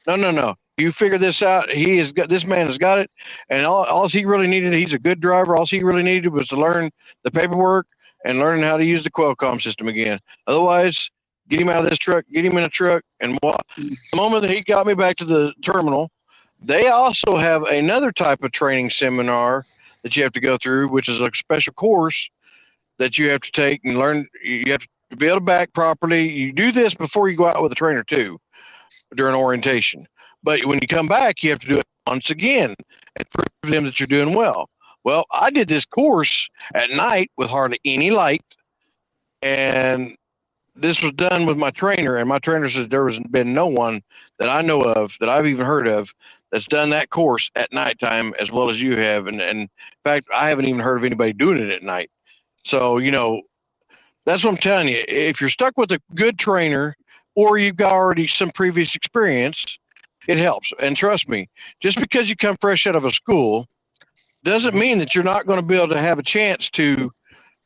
no. You figure this out. This man has got it. And all he really needed, he's a good driver. All he really needed was to learn the paperwork and learning how to use the Qualcomm system again. Otherwise, get him out of this truck, get him in a truck. And the moment that he got me back to the terminal, they also have another type of training seminar that you have to go through, which is a special course that you have to take and learn. You have to be able to back properly. You do this before you go out with a trainer too, during orientation. But when you come back, you have to do it once again and prove to them that you're doing well. Well, I did this course at night with hardly any light, and this was done with my trainer, and my trainer said there has been no one that I know of, that I've even heard of, that's done that course at nighttime as well as you have. And in fact, I haven't even heard of anybody doing it at night. So, that's what I'm telling you. If you're stuck with a good trainer or you've got already some previous experience, it helps. And trust me, just because you come fresh out of a school doesn't mean that you're not going to be able to have a chance to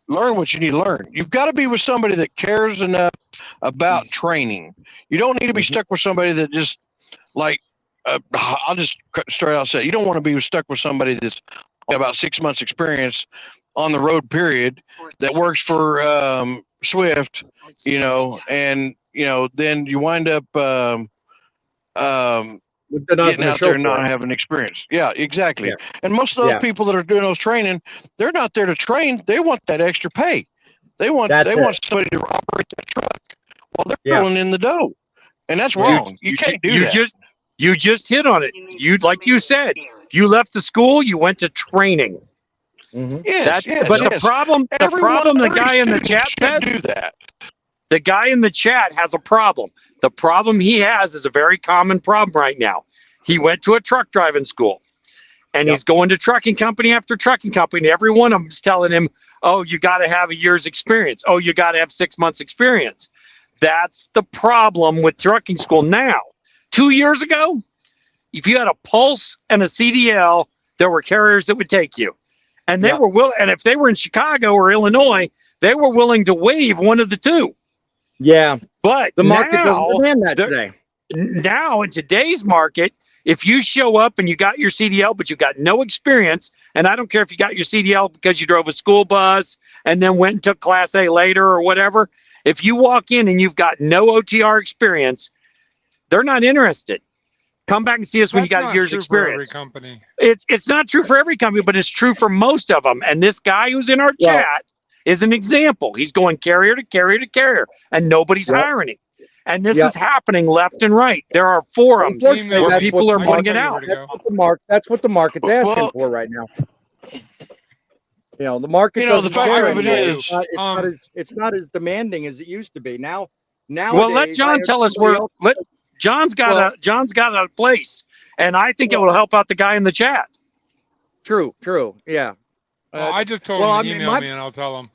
learn what you need to learn. You've got to be with somebody that cares enough about training. You don't need to be stuck with somebody that just like, I'll just start out and say, you don't want to be stuck with somebody that's got about 6 months experience on the road period that works for Swift, and, then you wind up getting out there and not having experience. Yeah, exactly. Yeah. And most of those people that are doing those training, they're not there to train. They want that extra pay. They want somebody to operate that truck while they're pulling in the dough. And that's wrong. You can't do that. You just hit on it. Like you said, you left the school, you went to training. Mm-hmm. Yes, the problem, the guy in the chat said, do that. The guy in the chat has a problem. The problem he has is a very common problem right now. He went to a truck driving school, and he's going to trucking company after trucking company. Every one of them is telling him, oh, you got to have a year's experience. Oh, you got to have 6 months experience. That's the problem with trucking school now. 2 years ago, if you had a Pulse and a CDL, there were carriers that would take you. And they were willing, and if they were in Chicago or Illinois, they were willing to waive one of the two. Yeah. But the market doesn't demand that today. Now, in today's market, if you show up and you got your CDL, but you got no experience, and I don't care if you got your CDL because you drove a school bus and then went and took Class A later or whatever, if you walk in and you've got no OTR experience, they're not interested. Come back and see us when you got a year's experience. For every company. It's not true for every company, but it's true for most of them. And this guy who's in our chat is an example. He's going carrier to carrier to carrier, and nobody's hiring him. And this is happening left and right. There are forums where people are wanting it out. That's what the market's asking for right now. You know, the market. You know, the doesn't fact care of it anymore. is, it's not as demanding as it used to be. Nowadays, Well, let John tell us where. somebody else- John's got a place, and I think it Well- will help out the guy in the chat. True. Yeah. Well, I just told well, him I to mean, email me and I'll tell him.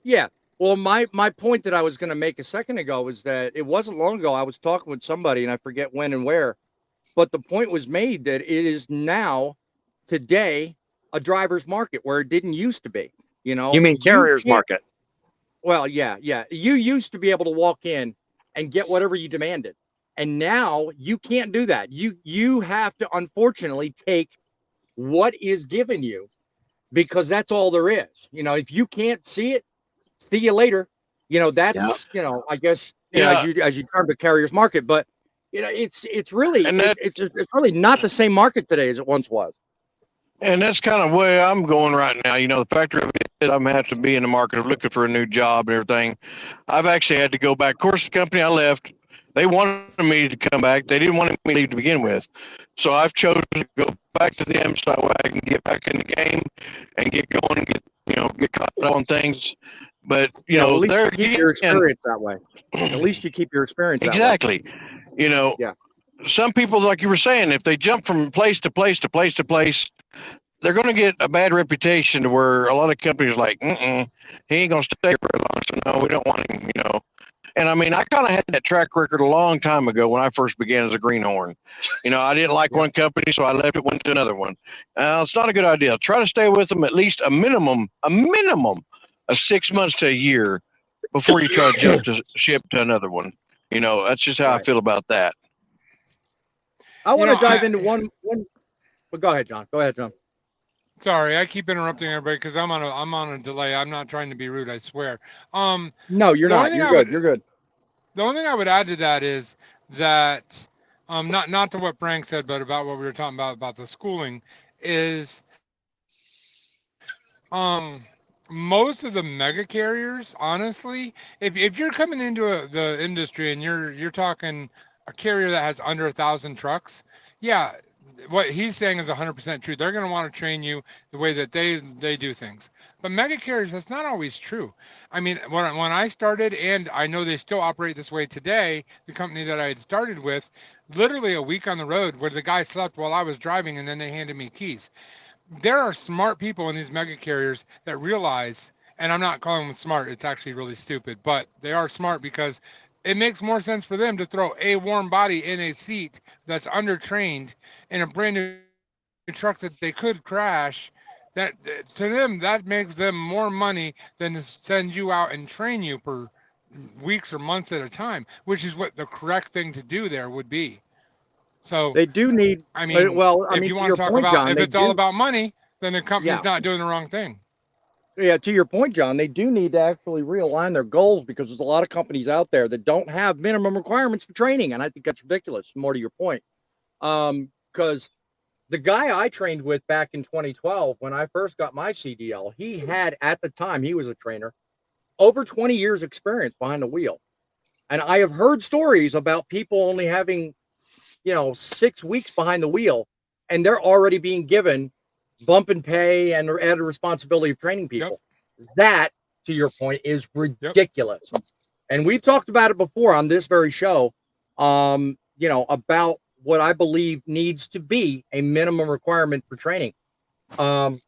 Yeah. Well, my point that I was going to make a second ago was that it wasn't long ago I was talking with somebody, and I forget when and where, but the point was made that it is now, today, a driver's market where it didn't used to be. You know, You mean carrier's can't- market? Well, yeah. You used to be able to walk in and get whatever you demanded, and now you can't do that. You have to, unfortunately, take what is given you, because that's all there is. You know, if you can't see it, see you later. You know, that's Yeah. you know, I guess you know, as you term the carrier's market, but you know, it's really And that- it's really not the same market today as it once was. and that's kind of where I'm going right now. You know, the factor of it is I'm have to be in the market of looking for a new job and everything. I've actually had to go back. Of course, the company I left, they wanted me to come back. They didn't want me to leave to begin with. So I've chosen to go back to them so I can get back in the game and get going and get caught up on things. But you know, at least there you keep your experience that way. At least you keep your experience that way. exactly. You know, Yeah. some people, like you were saying, if they jump from place to place to place to place, they're going to get a bad reputation to where a lot of companies are like, he ain't going to stay very long. So no, we don't want him, you know. And I mean, I kind of had that track record a long time ago when I first began as a greenhorn. You know, I didn't like one company, so I left it, went to another one. It's not a good idea. Try to stay with them at least a minimum of 6 months to a year before you try to jump to ship to another one. You know, that's just how I feel about that. I want to know, dive into one. But go ahead, John. Sorry, I keep interrupting everybody because I'm on a delay. I'm not trying to be rude, I swear. No, you're The not. only thing You're I good. would- You're good. The only thing I would add to that is that, not to what Frank said, but about what we were talking about the schooling, is most of the mega carriers, honestly, if you're coming into the industry and you're talking a carrier that has under 1,000 trucks, yeah, what he's saying is 100% true. They're going to want to train you the way that they do things. But mega carriers, that's not always true. I mean, when I started, and I know they still operate this way today, the company that I had started with, literally a week on the road where the guy slept while I was driving and then they handed me keys. There are smart people in these mega carriers that realize, and I'm not calling them smart, it's actually really stupid, but they are smart because it makes more sense for them to throw a warm body in a seat that's undertrained in a brand new truck that they could crash. That to them, that makes them more money than to send you out and train you for weeks or months at a time, which is what the correct thing to do there would be. So They do need. I mean, well, I if mean, you to want your to talk point, about John, if they it's all do- about money, then the company's Yeah. not doing the wrong thing. Yeah, to your point, John, they do need to actually realign their goals, because there's a lot of companies out there that don't have minimum requirements for training, and I think that's ridiculous. More to your point, because the guy I trained with back in 2012, when I first got my CDL, he had, at the time, he was a trainer, over 20 years experience behind the wheel. And I have heard stories about people only having, 6 weeks behind the wheel, and they're already being given bump and pay and added responsibility of training people. That, to your point, is ridiculous. And we've talked about it before on this very show, about what I believe needs to be a minimum requirement for training. In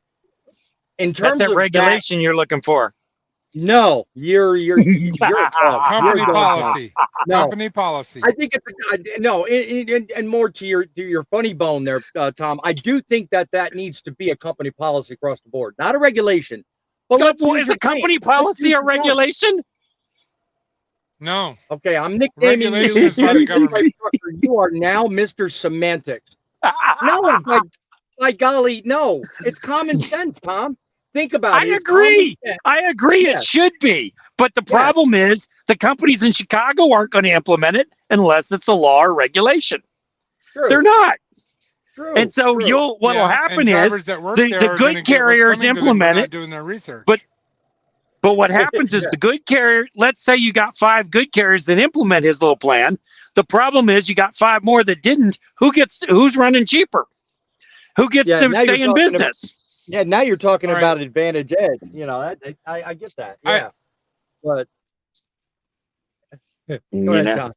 terms That's that of regulation you're looking for. no, you're a dog. Company You're a dog. policy. No. Company policy. I think it's and more to your funny bone there, Tom. I do think that needs to be a company policy across the board, not a regulation. But Is a company policy a regulation? No. Okay, I'm nicknaming Regulation you. is by the government. You are now Mr. Semantics. No, by golly, no. It's common sense, Tom. Think about it. I It's agree. common sense. I agree. Yes. It should be. But the problem is the companies in Chicago aren't going to implement it unless it's a law or regulation. True. They're not. True. And so True. what'll happen is the good carriers implement it. Doing their research. But what happens is the good carrier, let's say you got 5 good carriers that implement his little plan. The problem is you got 5 more that didn't. Who's running cheaper? Who gets to now stay you're in talking business? Yeah, now you're talking All right. about advantage edge. You know, I get that. Yeah, but go ahead, Tom.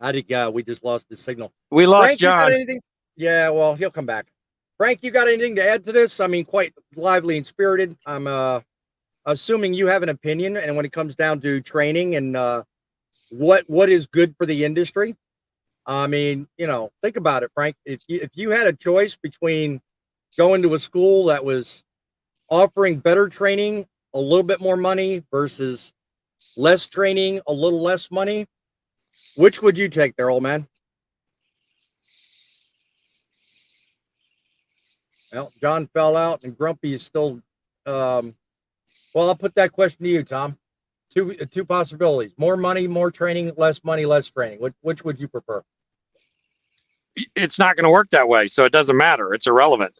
I think we just lost the signal. We lost Frank, you got John. anything? Yeah, well, he'll come back. Frank, you got anything to add to this? I mean, quite lively and spirited. I'm assuming you have an opinion, and when it comes down to training and what is good for the industry. I mean, you know, think about it, Frank. If you had a choice between going to a school that was offering better training, a little bit more money, versus less training, a little less money, which would you take there, old man? Well, John fell out, and Grumpy is still. Well, I'll put that question to you, Tom. Two possibilities: more money, more training; less money, less training. Which would you prefer? It's not going to work that way, so it doesn't matter. It's irrelevant.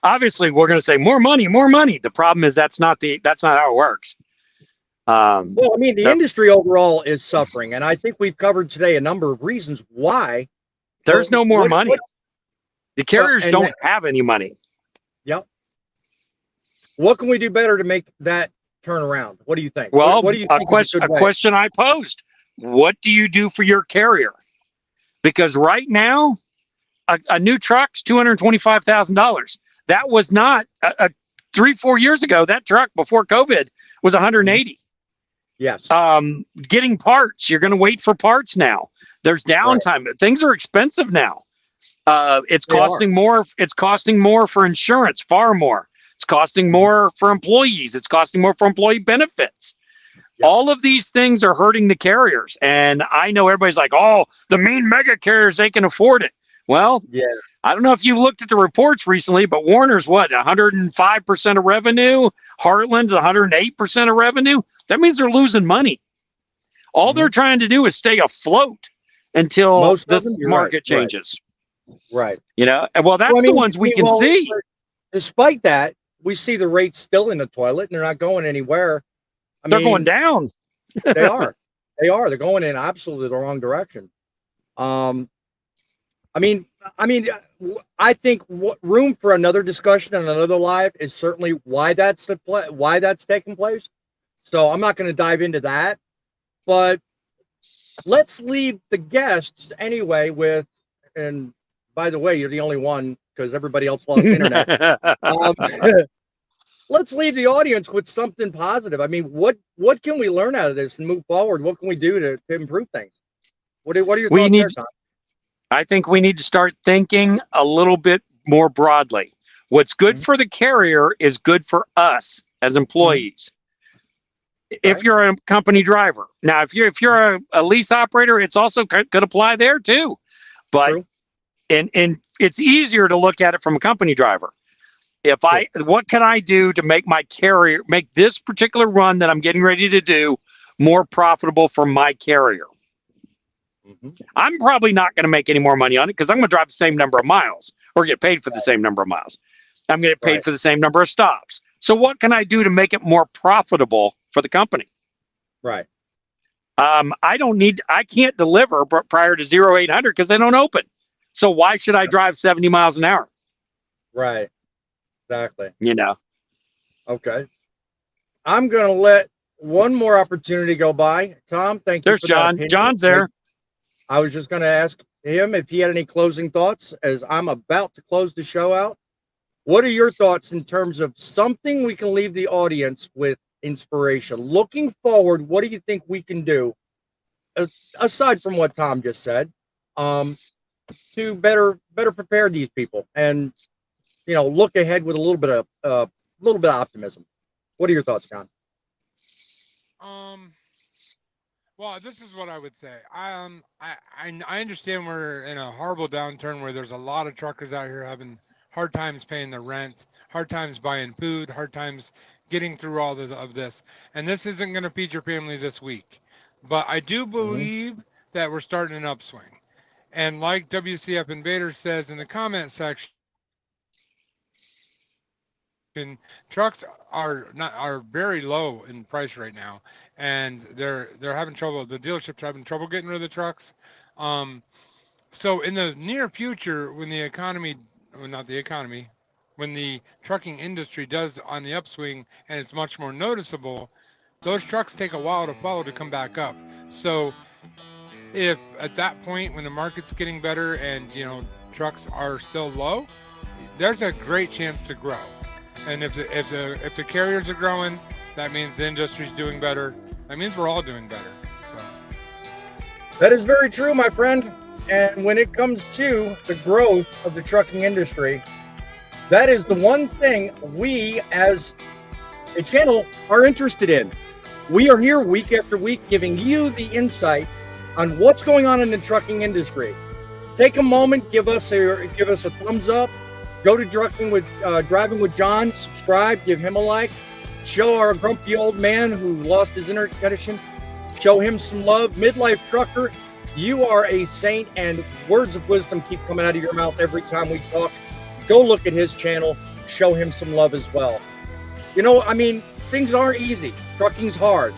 Obviously, we're going to say more money, more money. The problem is that's not how it works. Well, I mean, the industry overall is suffering, and I think we've covered today a number of reasons why. There's no more money. The carriers don't have any money. Yep. What can we do better to make that turn around? What do you think? Well, what do you think a question I posed: what do you do for your carrier? Because right now, a new truck's $225,000. That was not 3-4 years ago. That truck before COVID was 180. Yes. Getting parts, you're going to wait for parts now. There's downtime. Right. Things are expensive now. It's costing more. It's costing more for insurance, far more. It's costing more for employees. It's costing more for employee benefits. Yep. All of these things are hurting the carriers. And I know everybody's like, oh, the mean mega carriers, they can afford it. Well, yeah. I don't know if you looked at the reports recently, but Warner's 105% of revenue. Heartland's 108% of revenue. That means they're losing money. All they're trying to do is stay afloat until this market changes. Right. You know, and well, that's the ones we can see. Despite that, we see the rates still in the toilet and they're not going anywhere. They're going down. They are. They're going in absolutely the wrong direction. I think room for another discussion and another live is certainly why that's taking place. So I'm not going to dive into that, but let's leave the guests anyway with, and by the way, you're the only one because everybody else lost internet. Let's leave the audience with something positive. I mean, what can we learn out of this and move forward? What can we do to improve things? What are your thoughts there, Tom? I think we need to start thinking a little bit more broadly. What's good for the carrier is good for us as employees. If you're a company driver. Now, if you're a lease operator, it's also could apply there too. But and it's easier to look at it from a company driver. What can I do to make my carrier, make this particular run that I'm getting ready to do more profitable for my carrier? I'm probably not going to make any more money on it because I'm going to drive the same number of miles or get paid for the same number of miles. I'm going to get paid for the same number of stops. So what can I do to make it more profitable for the company? Right. I can't deliver prior to 0800 because they don't open. So why should I drive 70 miles an hour? Right. Exactly. You know. Okay. I'm going to let one more opportunity go by. Tom, thank you. There's John. John's there. I was just going to ask him if he had any closing thoughts as I'm about to close the show out. What are your thoughts in terms of something we can leave the audience with inspiration? Looking forward, what do you think we can do, aside from what Tom just said, to better prepare these people and, look ahead with a little bit of optimism? What are your thoughts, John? Well, this is what I would say. I understand we're in a horrible downturn where there's a lot of truckers out here having hard times paying their rent, hard times buying food, hard times getting through all of this. And this isn't going to feed your family this week. But I do believe that we're starting an upswing. And like WCF Invader says in the comment section, trucks are very low in price right now, and they're having trouble. The dealerships are having trouble getting rid of the trucks. So in the near future, when the economy, well, not the economy, when the trucking industry does on the upswing and it's much more noticeable, those trucks take a while to follow to come back up. So if at that point when the market's getting better and trucks are still low, there's a great chance to grow. And if the carriers are growing, that means the industry's doing better. That means we're all doing better. So That is very true, my friend. And when it comes to the growth of the trucking industry, that is the one thing we as a channel are interested in. We are here week after week giving you the insight on what's going on in the trucking industry. Take a moment, give us a thumbs up. Go to Driving with John, subscribe, give him a like. Show our grumpy old man who lost his internet connection, show him some love. Midlife Trucker, you are a saint, and words of wisdom keep coming out of your mouth every time we talk. Go look at his channel, show him some love as well. Things aren't easy. Trucking's hard.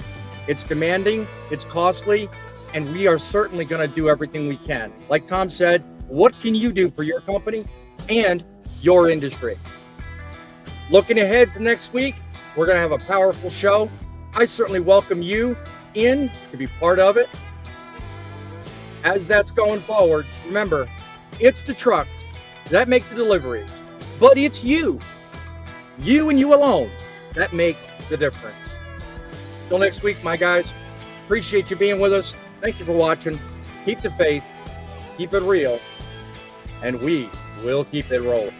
It's demanding, it's costly, and we are certainly going to do everything we can. Like Tom said, what can you do for your company and your industry? Looking ahead to next week, we're going to have a powerful show. I certainly welcome you in to be part of it. As that's going forward, remember, it's the trucks that make the deliveries, but it's you and you alone, that make the difference. Till next week, my guys, appreciate you being with us. Thank you for watching. Keep the faith, keep it real, and we will keep it rolling.